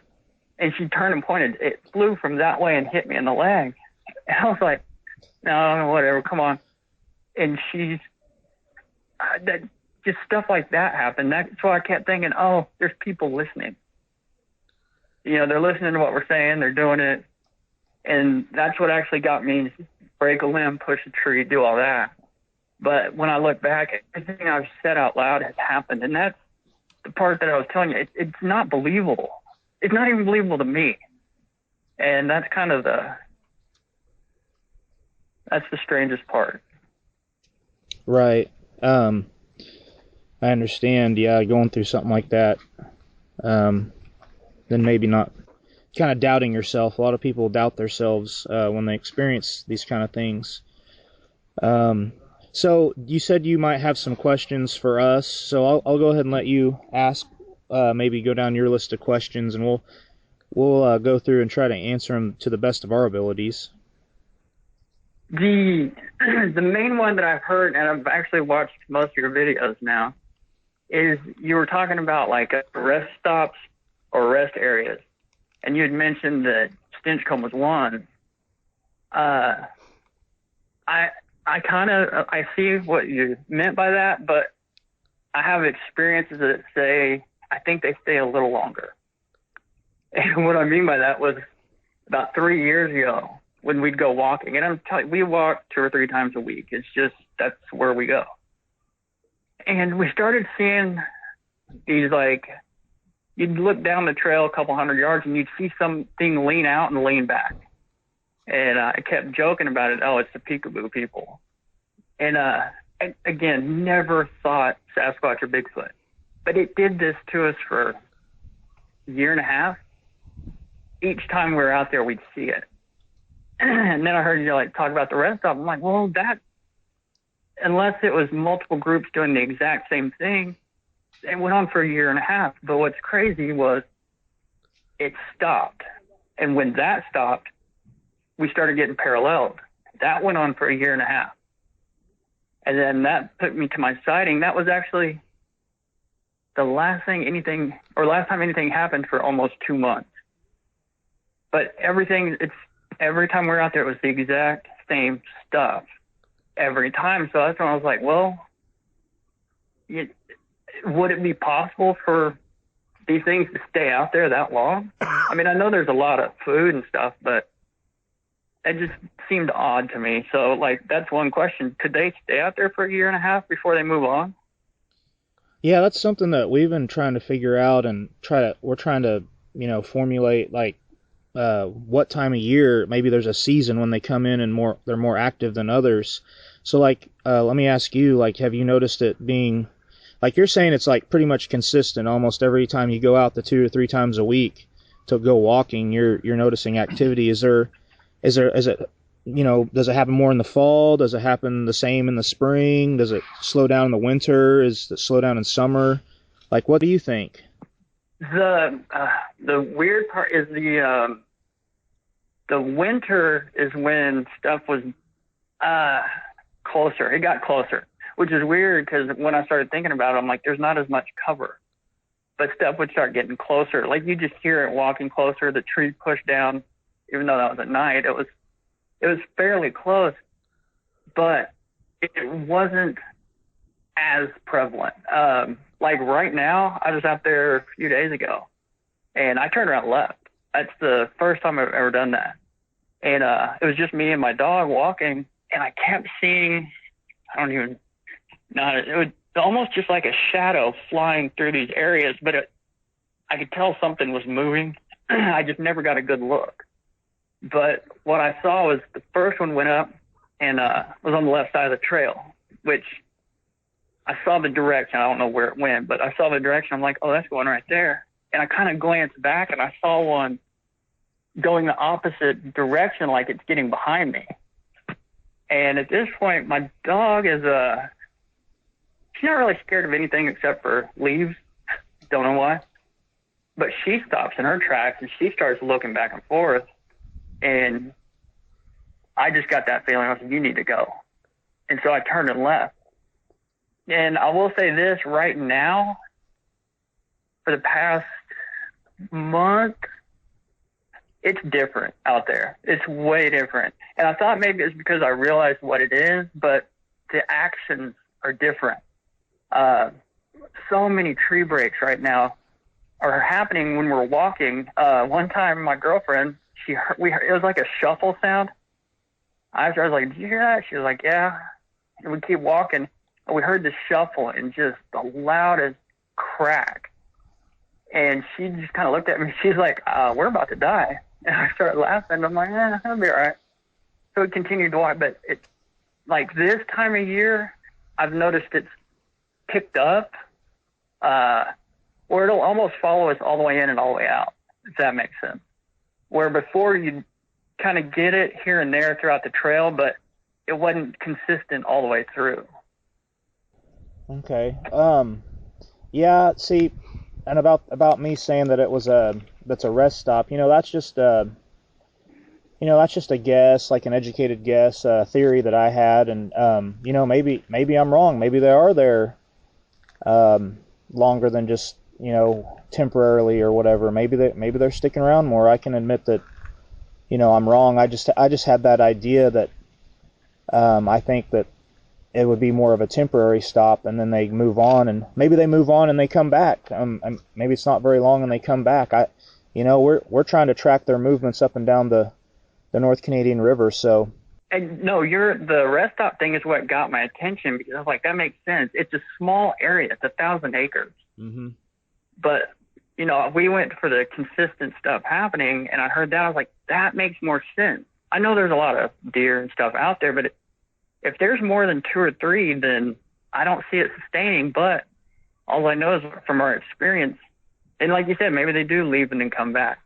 S7: and she turned and pointed. It flew from that way and hit me in the leg. And I was like, no, whatever, come on. And she's, that just stuff like that happened. That's why I kept thinking, oh, there's people listening. You know, they're listening to what we're saying. They're doing it. And that's what actually got me to break a limb, push a tree, do all that. But when I look back, everything I've said out loud has happened. And that's the part that I was telling you. It's not believable. It's not even believable to me. And that's kind of that's the strangest part.
S6: Right. I understand. Yeah, going through something like that, then maybe not kind of doubting yourself. A lot of people doubt themselves when they experience these kind of things. So you said you might have some questions for us, so I'll go ahead and let you ask. Maybe go down your list of questions, and we'll go through and try to answer them to the best of our abilities.
S7: The main one that I've heard, and I've actually watched most of your videos now, is you were talking about like rest stops or rest areas, and you had mentioned that Stinchcomb was one. I see what you meant by that, but I have experiences that say I think they stay a little longer. And what I mean by that was about 3 years ago when we'd go walking, and I'm telling you, we walk 2 or 3 times a week. It's just, that's where we go. And we started seeing these, like, you'd look down the trail a couple hundred yards and you'd see something lean out and lean back. And I kept joking about it. Oh, it's the peekaboo people. And again, never thought Sasquatch or Bigfoot. But it did this to us for a year and a half. Each time we were out there, we'd see it. And then I heard you like talk about the rest of them. I'm like, well, that, unless it was multiple groups doing the exact same thing, it went on for a year and a half. But what's crazy was it stopped. And when that stopped, we started getting paralleled. That went on for a year and a half. And then that took me to my sighting. That was actually the last time anything happened for almost 2 months. But every time we were out there, it was the exact same stuff every time. So that's when I was like, well, would it be possible for these things to stay out there that long? I mean, I know there's a lot of food and stuff, but it just seemed odd to me. So, like, that's one question. Could they stay out there for a year and a half before they move on?
S6: Yeah, that's something that we've been trying to figure out, and we're trying to, formulate, like, what time of year, maybe there's a season when they come in and they're more active than others. So, like, let me ask you, like, have you noticed it being, like you're saying, it's like pretty much consistent almost every time you go out the 2 or 3 times a week to go walking, you're noticing activity. Is it, does it happen more in the fall? Does it happen the same in the spring? Does it slow down in the winter? Is it slow down in summer? Like, what do you think?
S7: The weird part is the winter is when stuff was closer. It got closer, which is weird because when I started thinking about it, I'm like, there's not as much cover. But stuff would start getting closer. Like, you just hear it walking closer, the tree pushed down, even though that was at night. It was fairly close, but it wasn't as prevalent. Like right now, I was out there a few days ago, and I turned around and left. That's the first time I've ever done that. And it was just me and my dog walking, and I kept seeing, I don't even know, it was almost just like a shadow flying through these areas, but I could tell something was moving. I just never got a good look. But what I saw was the first one went up and was on the left side of the trail, which I saw the direction. I don't know where it went, but I saw the direction. I'm like, oh, that's going right there. And I kind of glanced back and I saw one going the opposite direction, like it's getting behind me. And at this point, my dog is she's not really scared of anything except for leaves. Don't know why. But she stops in her tracks and she starts looking back and forth. And I just got that feeling. I said, you need to go. And so I turned and left. And I will say this right now, for the past month, it's different out there. It's way different. And I thought maybe it's because I realized what it is, but the actions are different. So many tree breaks right now are happening when we're walking. One time my girlfriend, it was like a shuffle sound. I was like, did you hear that? She was like, yeah. And we keep walking, and we heard the shuffle and just the loudest crack. And she just kind of looked at me. She's like, we're about to die. And I started laughing. I'm like, that'll be all right. So we continued to walk. But it's like this time of year, I've noticed it's picked up, or it'll almost follow us all the way in and all the way out, if that makes sense. where before you'd kind of get it here and there throughout the trail, but it wasn't consistent all the way through.
S6: Okay. Yeah, see, and about me saying that it was that's a rest stop, that's just that's just a guess, like an educated guess, theory that I had, and maybe I'm wrong. Maybe they are there longer than just temporarily or whatever. Maybe they're sticking around more. I can admit that I'm wrong. I just had that idea that I think that it would be more of a temporary stop, and then they move on, and maybe they move on and they come back. Maybe it's not very long and they come back. We're trying to track their movements up and down the North Canadian River. So,
S7: and no, the rest stop thing is what got my attention, because I was like, that makes sense. It's a small area. It's 1,000 acres.
S6: mm-hmm.
S7: But we went for the consistent stuff happening, and I heard that. I was like, that makes more sense. I know there's a lot of deer and stuff out there, but if there's more than 2 or 3, then I don't see it sustaining. But all I know is from our experience, and like you said, maybe they do leave and then come back.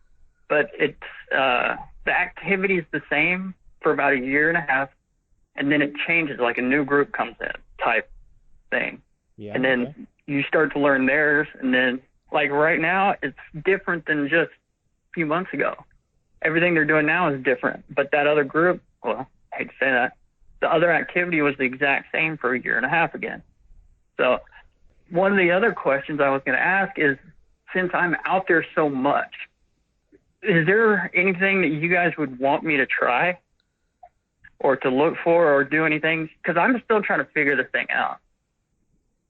S7: But it's the activity is the same for about a year and a half, and then it changes, like a new group comes in type thing.
S6: Yeah,
S7: and then you start to learn theirs, and then like right now it's different than just a few months ago. Everything they're doing now is different. But that other group, well, I hate to say that, the other activity was the exact same for a year and a half again. So one of the other questions I was going to ask is, since I'm out there so much, is there anything that you guys would want me to try or to look for or do anything? Because I'm still trying to figure this thing out.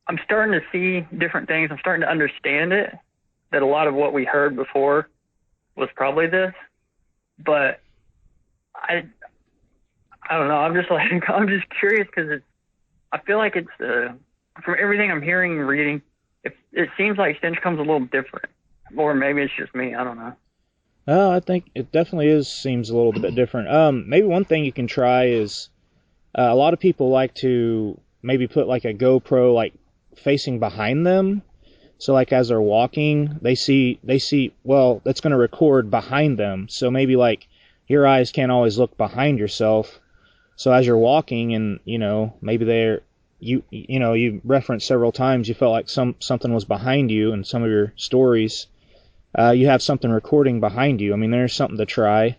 S7: I'm starting to see different things. I'm starting to understand it, that a lot of what we heard before was probably this. But I don't know. I'm just curious, because I feel like it's from everything I'm hearing and reading, it seems like Stinchcomb's a little different, or maybe it's just me. I don't know.
S6: I think it definitely seems a little bit different. Maybe one thing you can try is a lot of people like to maybe put like a GoPro like facing behind them. So like as they're walking, they see well, that's going to record behind them. So maybe like your eyes can't always look behind yourself. So as you're walking, and maybe you referenced several times you felt like something was behind you in some of your stories. You have something recording behind you. I mean, there's something to try.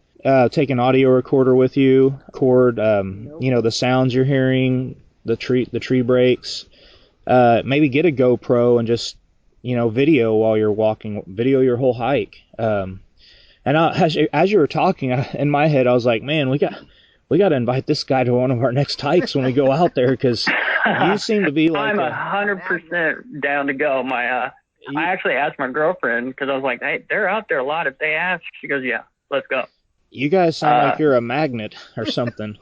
S6: Take an audio recorder with you, record the sounds you're hearing, the tree breaks. Maybe get a GoPro and just video while you're walking, video your whole hike. And as you were talking, in my head I was like, man, we got to invite this guy to one of our next hikes when we go out there, because you seem to be like
S7: I'm 100% down to go. I actually asked my girlfriend, because I was like, hey, they're out there a lot. If they ask, she goes, yeah, let's go.
S6: You guys sound like you're a magnet or something.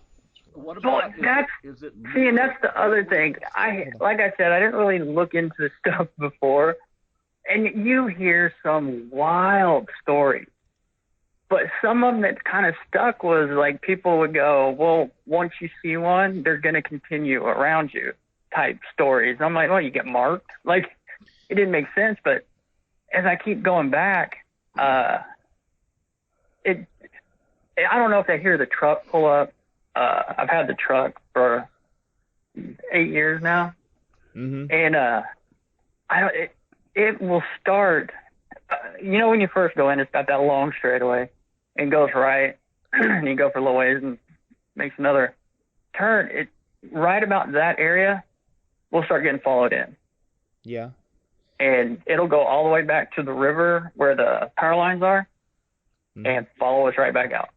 S2: What
S7: Well,
S2: about
S7: that's and that's the other thing. Like I said, I didn't really look into this stuff before, and you hear some wild stories. But some of them that kind of stuck was like, people would go, well, once you see one, they're going to continue around you type stories. I'm like, well, you get marked. Like, it didn't make sense. But as I keep going back, I don't know if I hear the truck pull up. I've had the truck for 8 years now.
S6: Mm-hmm.
S7: And it will start, when you first go in, it's got that long straightaway and goes right, and you go for a little ways and makes another turn. It right about that area, we'll start getting followed in.
S6: Yeah.
S7: And it'll go all the way back to the river where the power lines are,
S6: Mm-hmm.
S7: and follow us right back out.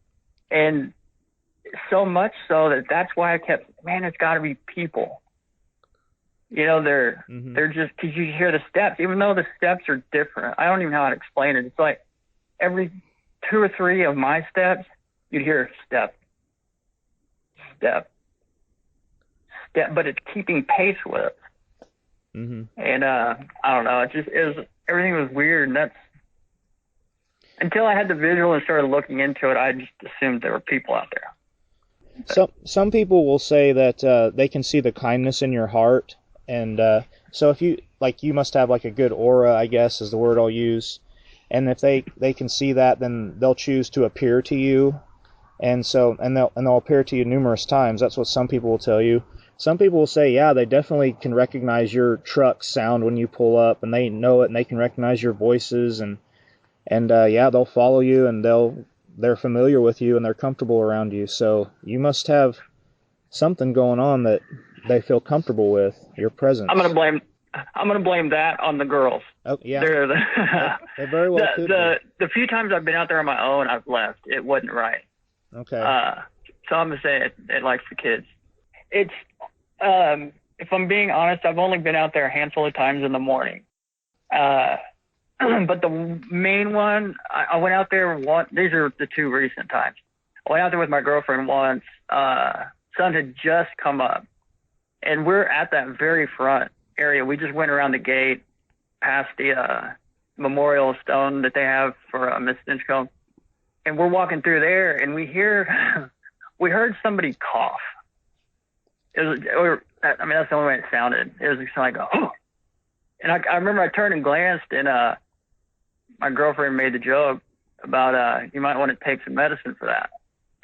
S7: And so much so that's why I kept, man, it's got to be people. They're just, because you hear the steps, even though the steps are different. I don't even know how to explain it. It's like every 2 or 3 of my steps, you'd hear step, but it's keeping pace with it.
S6: Mm-hmm.
S7: And I don't know, everything was weird, and that's, until I had the visual and started looking into it, I just assumed there were people out there.
S6: Some people will say that they can see the kindness in your heart, and so if you must have like a good aura, I guess is the word I'll use. and if they can see that, then they'll choose to appear to you, and they'll appear to you numerous times. That's what some people will tell you. Some people will say, yeah, they definitely can recognize your truck sound when you pull up, and they know it, and they can recognize your voices, and yeah, they'll follow you, and they're familiar with you, and they're comfortable around you. So you must have something going on that they feel comfortable with your presence.
S7: I'm gonna blame that on the girls.
S6: Oh yeah,
S7: they
S6: very well could be.
S7: The few times I've been out there on my own, I've left. It wasn't right.
S6: Okay.
S7: So I'm gonna say it likes the kids. It's if I'm being honest, I've only been out there a handful of times in the morning. But the main one, I went out there once. These are the two recent times. I went out there with my girlfriend once. Sun had just come up, and we're at that very front area. We just went around the gate, past the memorial stone that they have for Miss Stinchcomb, and we're walking through there, and we heard somebody cough. That's the only way it sounded. It was just like, oh. And I remember I turned and glanced, and my girlfriend made the joke about you might want to take some medicine for that.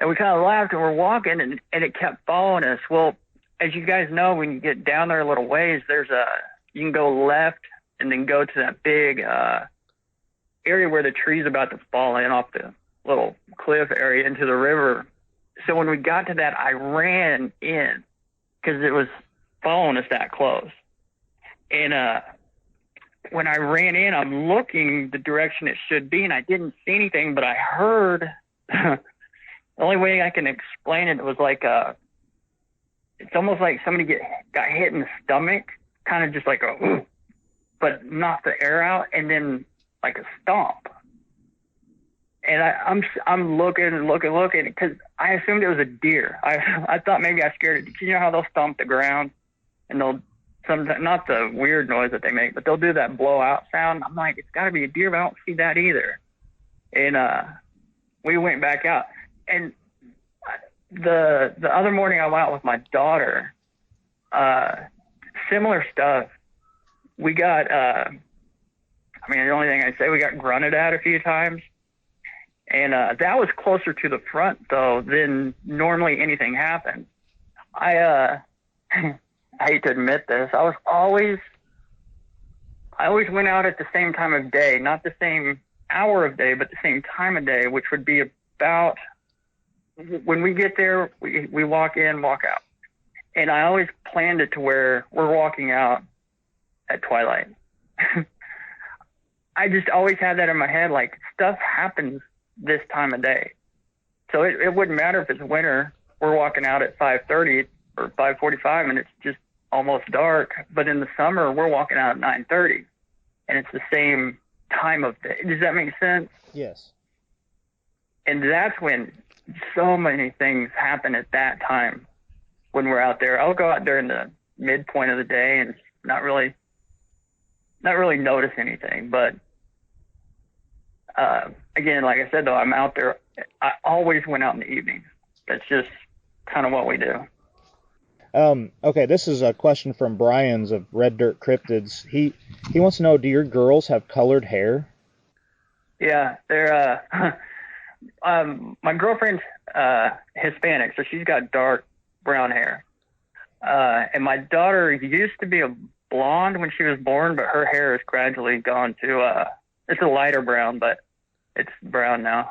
S7: And we kind of laughed, and we're walking, and it kept following us. Well, as you guys know, when you get down there a little ways, you can go left and then go to that big area where the tree's about to fall in off the little cliff area into the river. So when we got to that, I ran in because it was following us that close. And when I ran in, I'm looking the direction it should be, and I didn't see anything, but I heard the only way I can explain it was like it's almost like somebody got hit in the stomach, kind of just like a, but knocked the air out, and then like a stomp. And I'm looking because I assumed it was a deer. I thought maybe I scared it. You know how they'll stomp the ground, and they'll not the weird noise that they make, but they'll do that blowout sound. I'm like, it's got to be a deer, but I don't see that either. And we went back out, and the other morning I went out with my daughter. Similar stuff. We got, the only thing I'd say, we got grunted at a few times. And that was closer to the front, though, than normally anything happens. I hate to admit this. I always went out at the same time of day, not the same hour of day, but the same time of day, which would be about, when we get there, we walk in, walk out. And I always planned it to where we're walking out at twilight. I just always had that in my head, like, stuff happens this time of day. So it wouldn't matter if it's winter. We're walking out at 5:30 or 5:45 and it's just almost dark. But in the summer, we're walking out at 9:30 and it's the same time of day. Does that make sense?
S6: Yes.
S7: And that's when so many things happen at that time when we're out there. I'll go out there in the midpoint of the day and not really notice anything. But again, like I said, though, I'm out there. I always went out in the evenings. That's just kind of what we do.
S6: Okay, this is a question from Brian's of Red Dirt Cryptids. He wants to know, do your girls have colored hair?
S7: Yeah, they're my girlfriend's Hispanic, so she's got dark brown hair. And my daughter used to be a blonde when she was born, but her hair has gradually gone to it's a lighter brown, but it's brown now.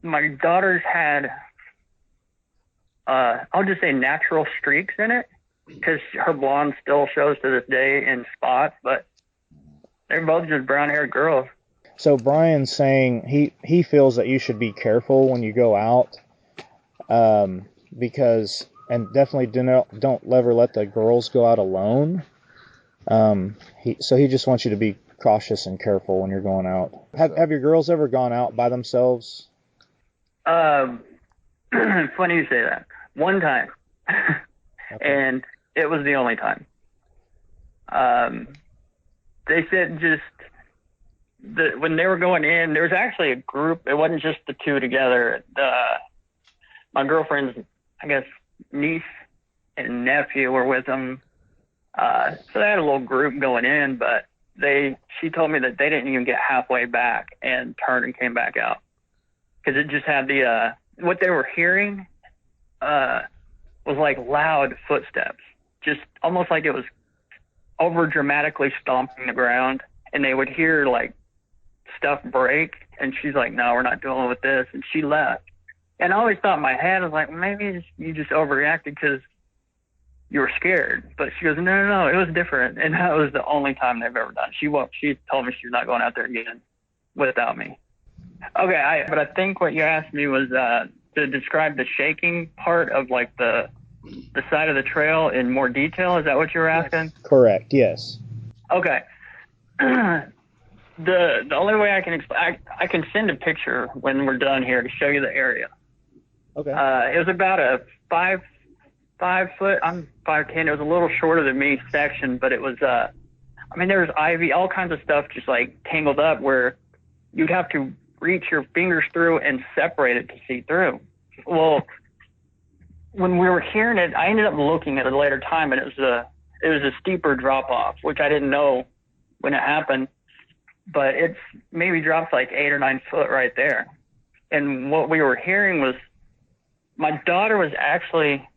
S7: My daughter's had I'll just say natural streaks in it because her blonde still shows to this day in spots, but they're both just brown-haired girls.
S6: So Brian's saying he feels that you should be careful when you go out, because, and definitely don't ever let the girls go out alone. So he just wants you to be cautious and careful when you're going out. Have your girls ever gone out by themselves?
S7: Funny you say that. One time. Okay. And it was the only time. They said when they were going in, there was actually a group. It wasn't just the two together. My girlfriend's, I guess, niece and nephew were with them. So they had a little group going in, but she told me that they didn't even get halfway back and turned and came back out because it just had the what they were hearing was like loud footsteps, just almost like it was over dramatically stomping the ground, and they would hear like stuff break, and she's like, no, we're not dealing with this, and she left. And I always thought in my head, I was like, maybe you just overreacted because you were scared. But she goes, no, it was different. And that was the only time they've ever done it. She told me she's not going out there again without me. Okay, but I think what you asked me was to describe the shaking part of like the side of the trail in more detail. Is that what you were asking?
S6: Correct, yes.
S7: Okay. The only way I can explain, I can send a picture when we're done here to show you the area.
S6: Okay.
S7: It was about a 5 foot, I'm 5'10", it was a little shorter than me section, but it was, there was ivy, all kinds of stuff just like tangled up where you'd have to reach your fingers through and separate it to see through. Well, when we were hearing it, I ended up looking at a later time, and it was a steeper drop off, which I didn't know when it happened, but it's maybe drops like 8 or 9 foot right there. And what we were hearing was my daughter was actually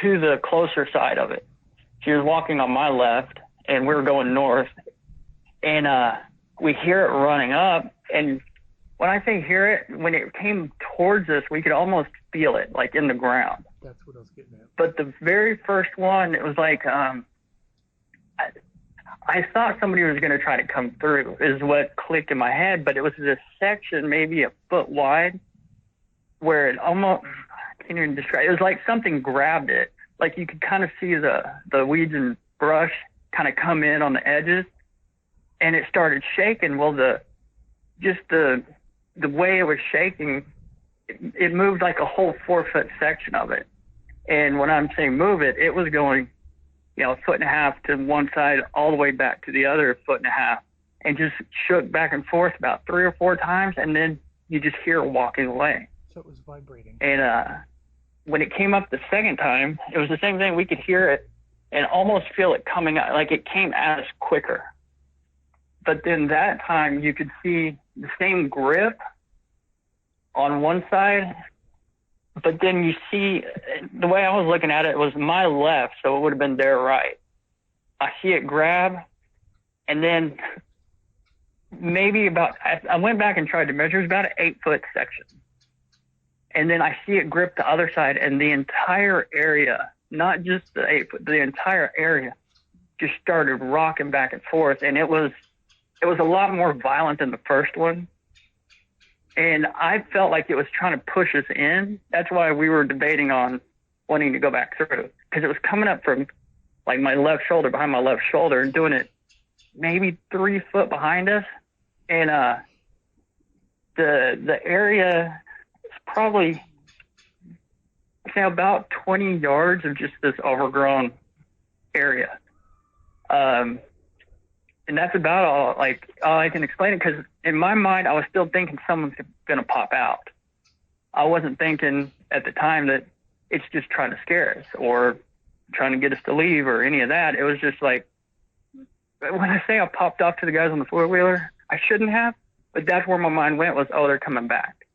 S7: to the closer side of it. She was walking on my left, and we were going north, and we hear it running up. And when I say hear it, when it came towards us, we could almost feel it, like in the ground.
S8: That's what I was getting at.
S7: But the very first one, it was like I thought somebody was going to try to come through, is what clicked in my head. But it was this section, maybe a foot wide, where it almost, I can't even describe. It was like something grabbed it. Like you could kind of see the weeds and brush kind of come in on the edges, and it started shaking. Well, the way it was shaking, it moved like a whole 4 foot section of it. And when I'm saying move it, it was going, a foot and a half to one side, all the way back to the other foot and a half, and just shook back and forth about 3 or 4 times, and then you just hear it walking away.
S8: So it was vibrating.
S7: And when it came up the second time, it was the same thing. We could hear it and almost feel it coming out, like it came at us quicker. But then that time you could see the same grip on one side, but then you see, the way I was looking at it was my left, so it would have been their right. I see it grab, and then maybe I went back and tried to measure, it was about an 8 foot section. And then I see it grip the other side, and the entire area, not just the 8 foot, the entire area just started rocking back and forth. And it was a lot more violent than the first one. And I felt like it was trying to push us in. That's why we were debating on wanting to go back through, because it was coming up from like my left shoulder, behind my left shoulder, and doing it maybe 3 foot behind us. And the area is probably, say, about 20 yards of just this overgrown area. And that's about all I can explain it, because in my mind, I was still thinking someone's going to pop out. I wasn't thinking at the time that it's just trying to scare us or trying to get us to leave or any of that. It was just like, when I say I popped off to the guys on the four-wheeler, I shouldn't have, but that's where my mind went, was, oh, they're coming back.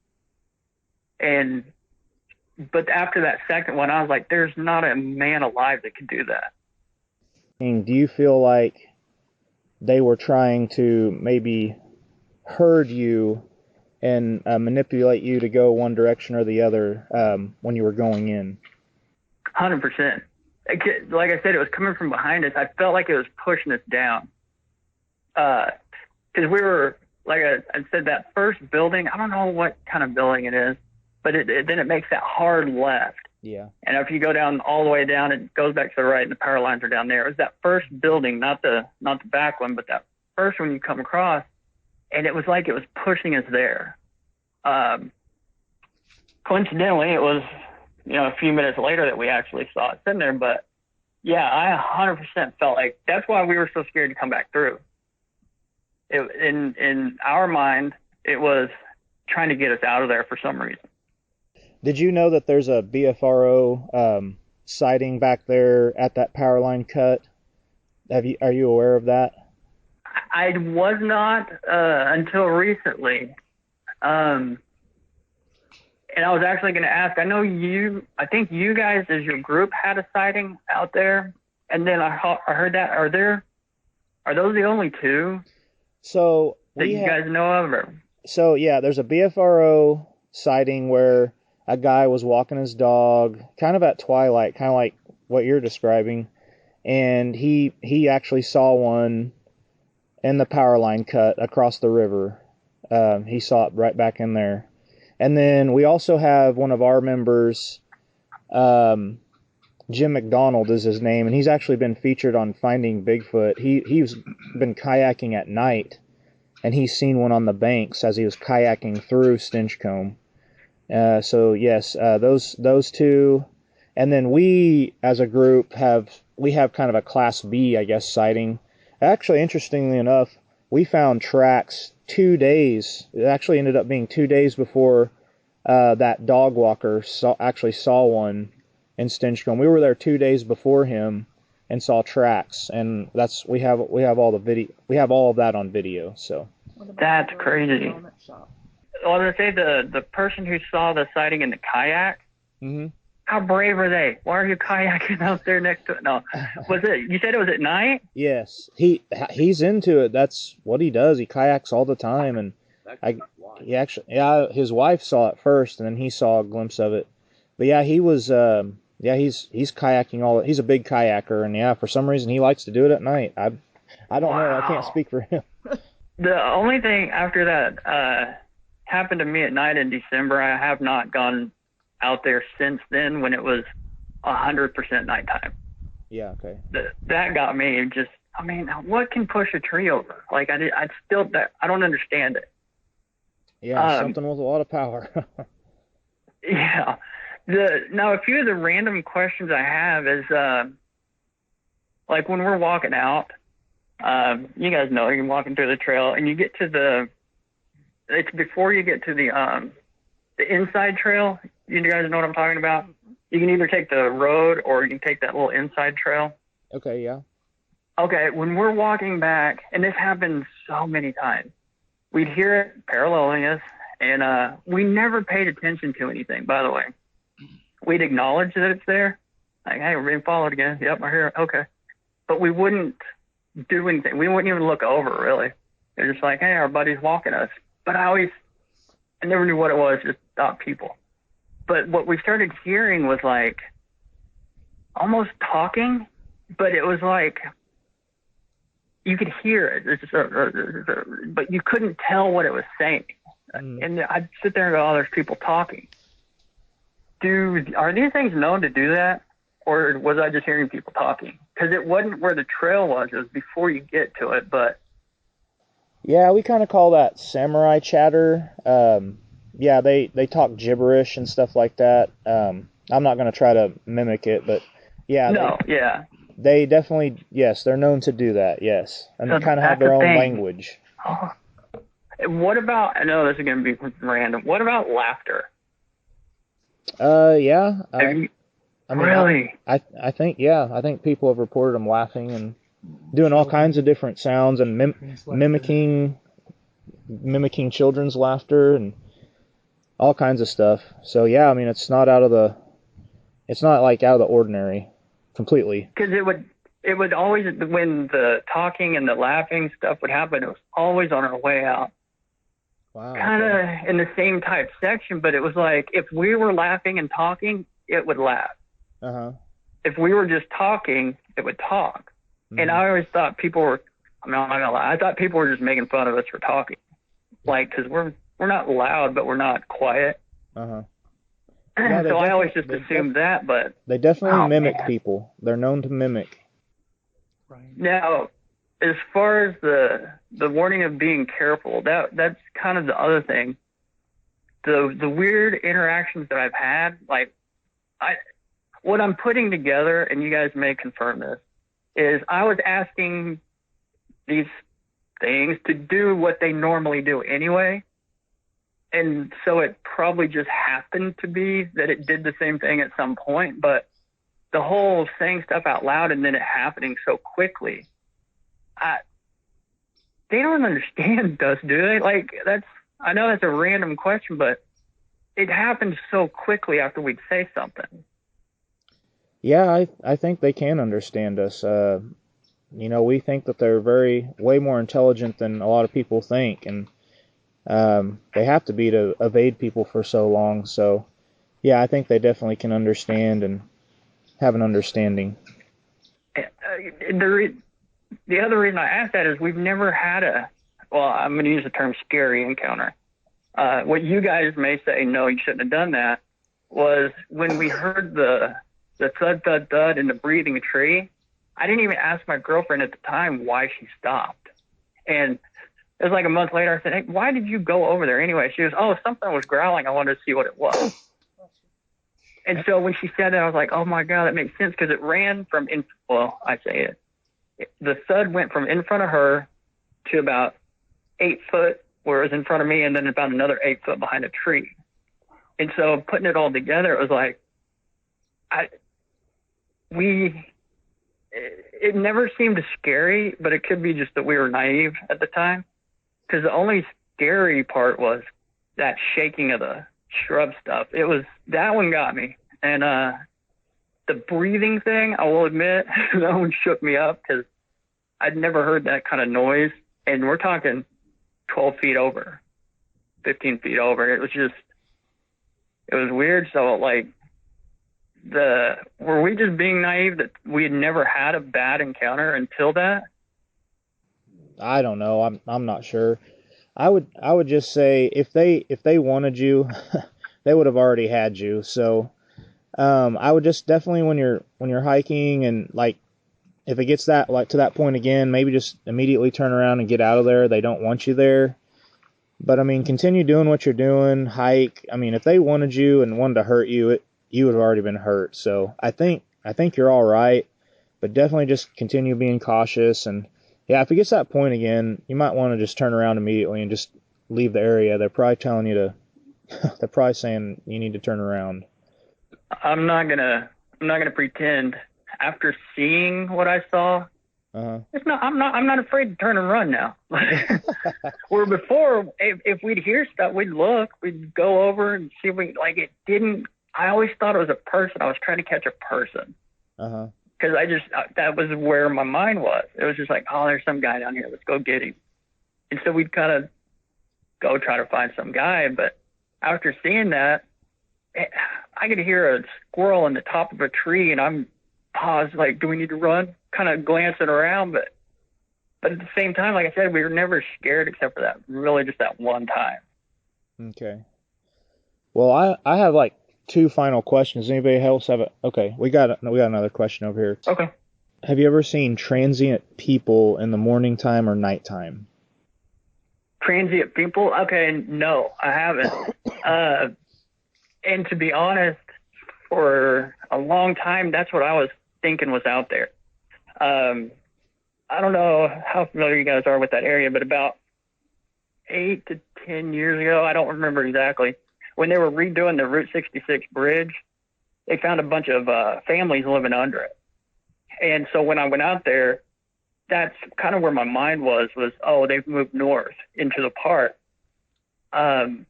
S7: But after that second one, I was like, there's not a man alive that could do that.
S6: And do you feel like they were trying to maybe herd you and manipulate you to go one direction or the other when you were going in?
S7: 100%. Like I said, it was coming from behind us. I felt like it was pushing us down. Because we were, like I said, that first building, I don't know what kind of building it is, but then it makes that hard left.
S6: Yeah.
S7: And if you go down all the way down, it goes back to the right, and the power lines are down there. It was that first building, not the back one, but that first one you come across, and it was like it was pushing us there. Coincidentally, it was a few minutes later that we actually saw it sitting there. But yeah, I 100% felt like that's why we were so scared to come back through. In our mind, it was trying to get us out of there for some reason.
S6: Did you know that there's a BFRO sighting back there at that power line cut? Are you aware of that?
S7: I was not until recently. And I was actually going to ask, I think you guys as your group had a sighting out there. And then I heard that, are those the only two
S6: So
S7: that you guys know of? Or?
S6: So yeah, there's a BFRO sighting where a guy was walking his dog kind of at twilight, kind of like what you're describing. And he actually saw one in the power line cut across the river. He saw it right back in there. And then we also have one of our members, Jim McDonald is his name, and he's actually been featured on Finding Bigfoot. He's been kayaking at night, and he's seen one on the banks as he was kayaking through Stinchcomb. So yes, those two. And then we, as a group, have kind of a Class B, I guess, sighting. Actually, interestingly enough, we found tracks 2 days. It actually ended up being 2 days before that dog walker actually saw one in Stinchcomb. We were there 2 days before him and saw tracks, and we have all the video. We have all of that on video. So
S7: that's crazy. I was gonna say the person who saw the sighting in the kayak.
S6: Mm-hmm.
S7: How brave are they? Why are you kayaking out there next to it? No, you said it was at night?
S6: Yes, he's into it. That's what he does. He kayaks all the time, and his wife saw it first, and then he saw a glimpse of it. But yeah, he was he's kayaking he's a big kayaker, and yeah, for some reason he likes to do it at night. I don't know. I can't speak for him.
S7: The only thing after that happened to me at night in December, I have not gone out there since then when it was 100% nighttime.
S6: Yeah, okay.
S7: That got me just, I mean, what can push a tree over? Like, I don't understand it.
S6: Yeah, something with a lot of power.
S7: Yeah. Now, a few of the random questions I have is, like when we're walking out, you guys know, you're walking through the trail and you get to it's before you get to the inside trail. You guys know what I'm talking about? You can either take the road or you can take that little inside trail.
S6: Okay, yeah.
S7: Okay, when we're walking back, and this happens so many times, we'd hear it paralleling us, and we never paid attention to anything, by the way. We'd acknowledge that it's there. Like, hey, we're being followed again. Yep, I hear it. Okay. But we wouldn't do anything. We wouldn't even look over, really. They're just like, hey, our buddy's walking us. But I never knew what it was, just thought people. But what we started hearing was like almost talking, but it was like you could hear it, but you couldn't tell what it was saying. And I'd sit there and go, oh, there's people talking. Are these things known to do that? Or was I just hearing people talking? Because it wasn't where the trail was. It was before you get to it, but...
S6: Yeah, we kind of call that samurai chatter. Yeah, they talk gibberish and stuff like that. I'm not going to try to mimic it, but yeah. They definitely, yes, they're known to do that, yes. And they kind of have their own language.
S7: Oh. What about, I know this is going to be random, what about laughter?
S6: Yeah.
S7: Really?
S6: I think people have reported them laughing and doing all kinds of different sounds and mimicking children's laughter and all kinds of stuff. So yeah, I mean, it's not like out of the ordinary completely.
S7: Because it would always, when the talking and the laughing stuff would happen, it was always on our way out.
S6: Wow.
S7: Kind of in the same type section, but it was like if we were laughing and talking, it would laugh.
S6: Uh-huh.
S7: If we were just talking, it would talk. Mm-hmm. And I always thought people were, I'm not gonna lie, I thought people were just making fun of us for talking. Like, because we're not loud, but we're not quiet.
S6: Uh-huh.
S7: Yeah, so I always just assumed that, but...
S6: They definitely mimic people. They're known to mimic.
S7: Now, as far as the warning of being careful, that's kind of the other thing. The weird interactions that I've had, like, what I'm putting together, and you guys may confirm this, is I was asking these things to do what they normally do anyway. And so it probably just happened to be that it did the same thing at some point. But the whole saying stuff out loud and then it happening so quickly, they don't understand dust, do they? Like, I know that's a random question, but it happens so quickly after we'd say something.
S6: Yeah, I think they can understand us. We think that they're way more intelligent than a lot of people think, and they have to be to evade people for so long. So, yeah, I think they definitely can understand and have an understanding.
S7: The other reason I asked that is we've never had I'm going to use the term scary encounter. What you guys may say, no, you shouldn't have done that, was when we heard the thud, thud, thud in the breathing tree, I didn't even ask my girlfriend at the time why she stopped. And it was like a month later, I said, hey, why did you go over there anyway? She goes, oh, something was growling. I wanted to see what it was. And so when she said that, I was like, oh, my God, that makes sense, because it ran from the thud went from in front of her to about 8 foot where it was in front of me, and then about another 8 foot behind a tree. And so putting it all together, it was like, it never seemed scary, but it could be just that we were naive at the time, because the only scary part was that shaking of the shrub stuff. That one got me. And the breathing thing, I will admit, that one shook me up, because I'd never heard that kind of noise. And we're talking 12 feet over, 15 feet over. It was weird. So, like, were we just being naive that we had never had a bad encounter until that?
S6: I don't know. I'm not sure. I would just say if they wanted you, they would have already had you. So I would just definitely when you're hiking, and like if it gets to that point again, maybe just immediately turn around and get out of there. They don't want you there. But I mean, continue doing what you're doing, hike. I mean, if they wanted you and wanted to hurt you, you would have already been hurt. So I think you're all right, but definitely just continue being cautious. And yeah, if it gets to that point again, you might want to just turn around immediately and just leave the area. They're probably telling you to, they're probably saying you need to turn around.
S7: I'm not gonna pretend. After seeing what I saw, I'm not afraid to turn and run now. Where before, if we'd hear stuff, we'd look, we'd go over and see if it didn't. I always thought it was a person. I was trying to catch a person. Because that was where my mind was. It was just like, oh, there's some guy down here. Let's go get him. And so we'd kind of go try to find some guy. But after seeing that, I could hear a squirrel in the top of a tree, and I'm paused, like, do we need to run? Kind of glancing around. But at the same time, like I said, we were never scared except for that, really just that one time.
S6: Okay. Well, I have like 2 final questions. Anybody else have okay, we got another question over here.
S7: Okay.
S6: Have you ever seen transient people in the morning time or nighttime?
S7: Transient people? Okay, no, I haven't. And to be honest, for a long time, that's what I was thinking was out there. I don't know how familiar you guys are with that area, but about 8 to 10 years ago, I don't remember exactly, when they were redoing the Route 66 bridge, they found a bunch of families living under it. And so when I went out there, that's kind of where my mind was, oh, they've moved north into the park. So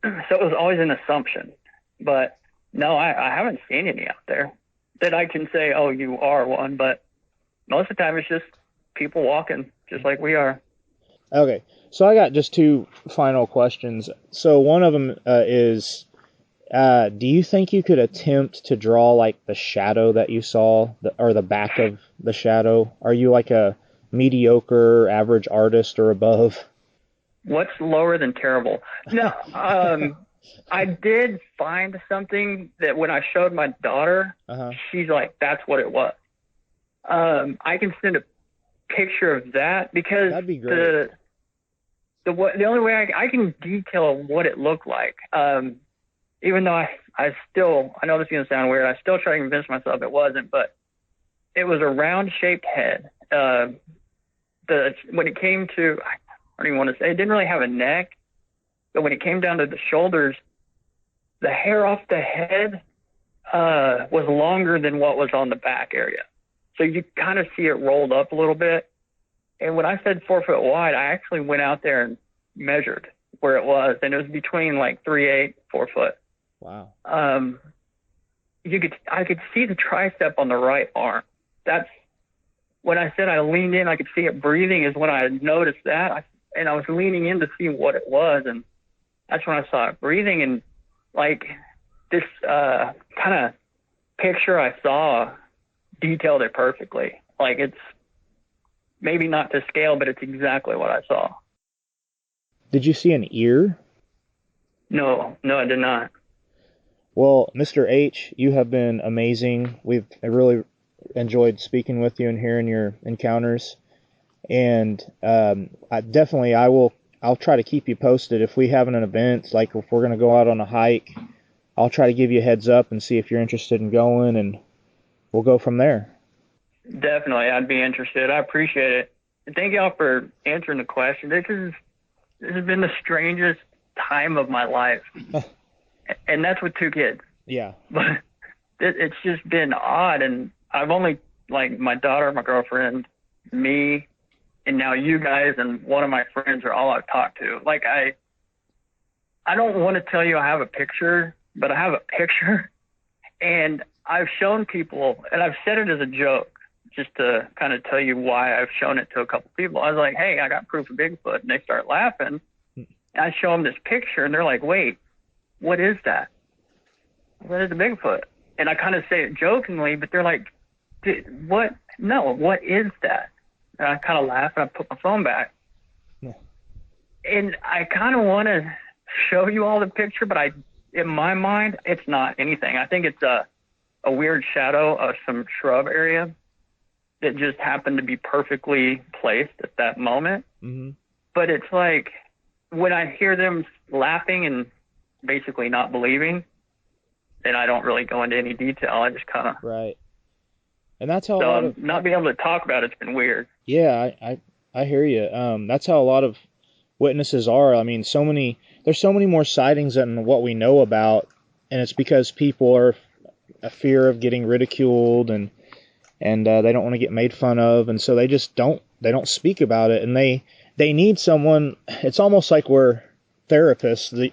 S7: it was always an assumption. But no, I haven't seen any out there that I can say, oh, you are one. But most of the time it's just people walking just like we are.
S6: Okay, so I got just 2 final questions. So one of them is, do you think you could attempt to draw like the shadow that you saw, or the back of the shadow? Are you like a mediocre, average artist or above?
S7: What's lower than terrible? No, I did find something that when I showed my daughter, she's like, that's what it was. I can send a picture of that, because
S6: that'd be great.
S7: The only way I can detail what it looked like, even though I know this is going to sound weird, I still try to convince myself it wasn't, but it was a round-shaped head. When it came to, I don't even want to say, it didn't really have a neck, but when it came down to the shoulders, the hair off the head was longer than what was on the back area. So you kind of see it rolled up a little bit. And when I said 4 foot wide, I actually went out there and measured where it was, and it was between like 3'8", 4 foot.
S6: Wow.
S7: I could see the tricep on the right arm. That's when I said I leaned in, I could see it breathing is when I noticed that. And I was leaning in to see what it was, and that's when I saw it breathing. And like this kind of picture I saw detailed it perfectly. Like, it's maybe not to scale, but it's exactly what I saw.
S6: Did you see an ear?
S7: No, I did not.
S6: Well, Mr. H, you have been amazing. I really enjoyed speaking with you and hearing your encounters. And I'll try to keep you posted. If we have an event, like if we're going to go out on a hike, I'll try to give you a heads up and see if you're interested in going, and we'll go from there.
S7: Definitely, I'd be interested. I appreciate it. And thank y'all for answering the question. This has been the strangest time of my life. And that's with 2 kids.
S6: Yeah.
S7: But it's just been odd, and I've only, like, my daughter, my girlfriend, me, and now you guys and one of my friends are all I've talked to. Like, I don't want to tell you I have a picture, but I have a picture, and I've shown people, and I've said it as a joke, just to kind of tell you why I've shown it to a couple people. I was like, hey, I got proof of Bigfoot, and they start laughing. I show them this picture, and they're like, wait, what is that? What is a Bigfoot? And I kind of say it jokingly, but they're like, what? No, what is that? And I kind of laugh, and I put my phone back.
S6: Yeah.
S7: And I kind of want to show you all the picture, but in my mind, it's not anything. I think it's a weird shadow of some shrub area that just happened to be perfectly placed at that moment.
S6: Mm-hmm.
S7: But it's like, when I hear them laughing and basically not believing, then I don't really go into any detail. I just kind of...
S6: Right. And that's how
S7: not being able to talk about it's been weird.
S6: Yeah, I hear you. That's how a lot of witnesses are. I mean, there's so many more sightings than what we know about, and it's because people are a fear of getting ridiculed, and they don't want to get made fun of, and so they just don't speak about it, and they need someone. It's almost like we're therapists,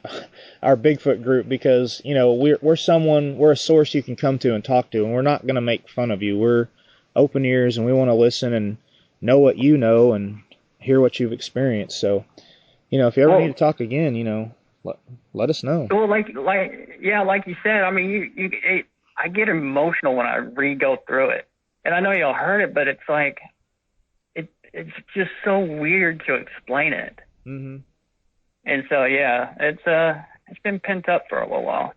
S6: our Bigfoot group, because we're a source you can come to and talk to, and we're not going to make fun of you. We're open ears, and we want to listen and know what you know and hear what you've experienced. So, if you ever need to talk again, let us know.
S7: Well, like you said, I mean, I get emotional when I go through it, and I know y'all heard it, but it's like, it's just so weird to explain it.
S6: Mm-hmm.
S7: And so, yeah, it's been pent up for a little while.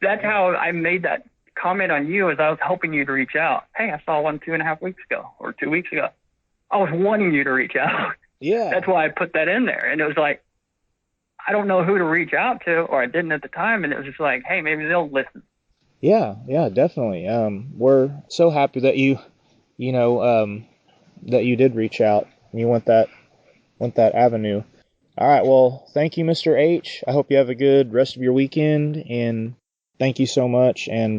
S7: That's how I made that comment on you, is I was hoping you'd reach out. Hey, I saw one 2.5 weeks ago or 2 weeks ago. I was wanting you to reach out.
S6: Yeah.
S7: That's why I put that in there. And it was like, I don't know who to reach out to, or I didn't at the time. And it was just like, hey, maybe they'll listen.
S6: Yeah, definitely. We're so happy that that you did reach out and you went that avenue. All right, well, thank you, Mr. H. I hope you have a good rest of your weekend, and thank you so much, and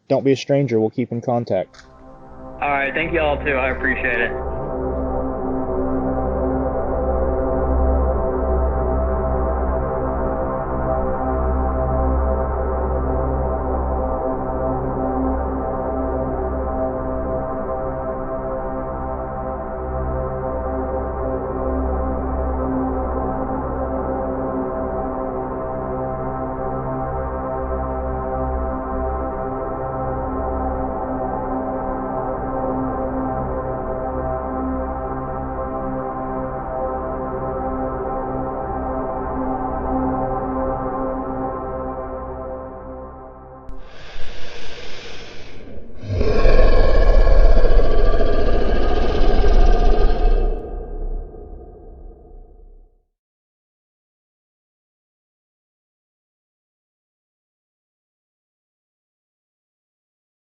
S6: don't be a stranger. We'll keep in contact.
S7: All right, thank you all, too. I appreciate it.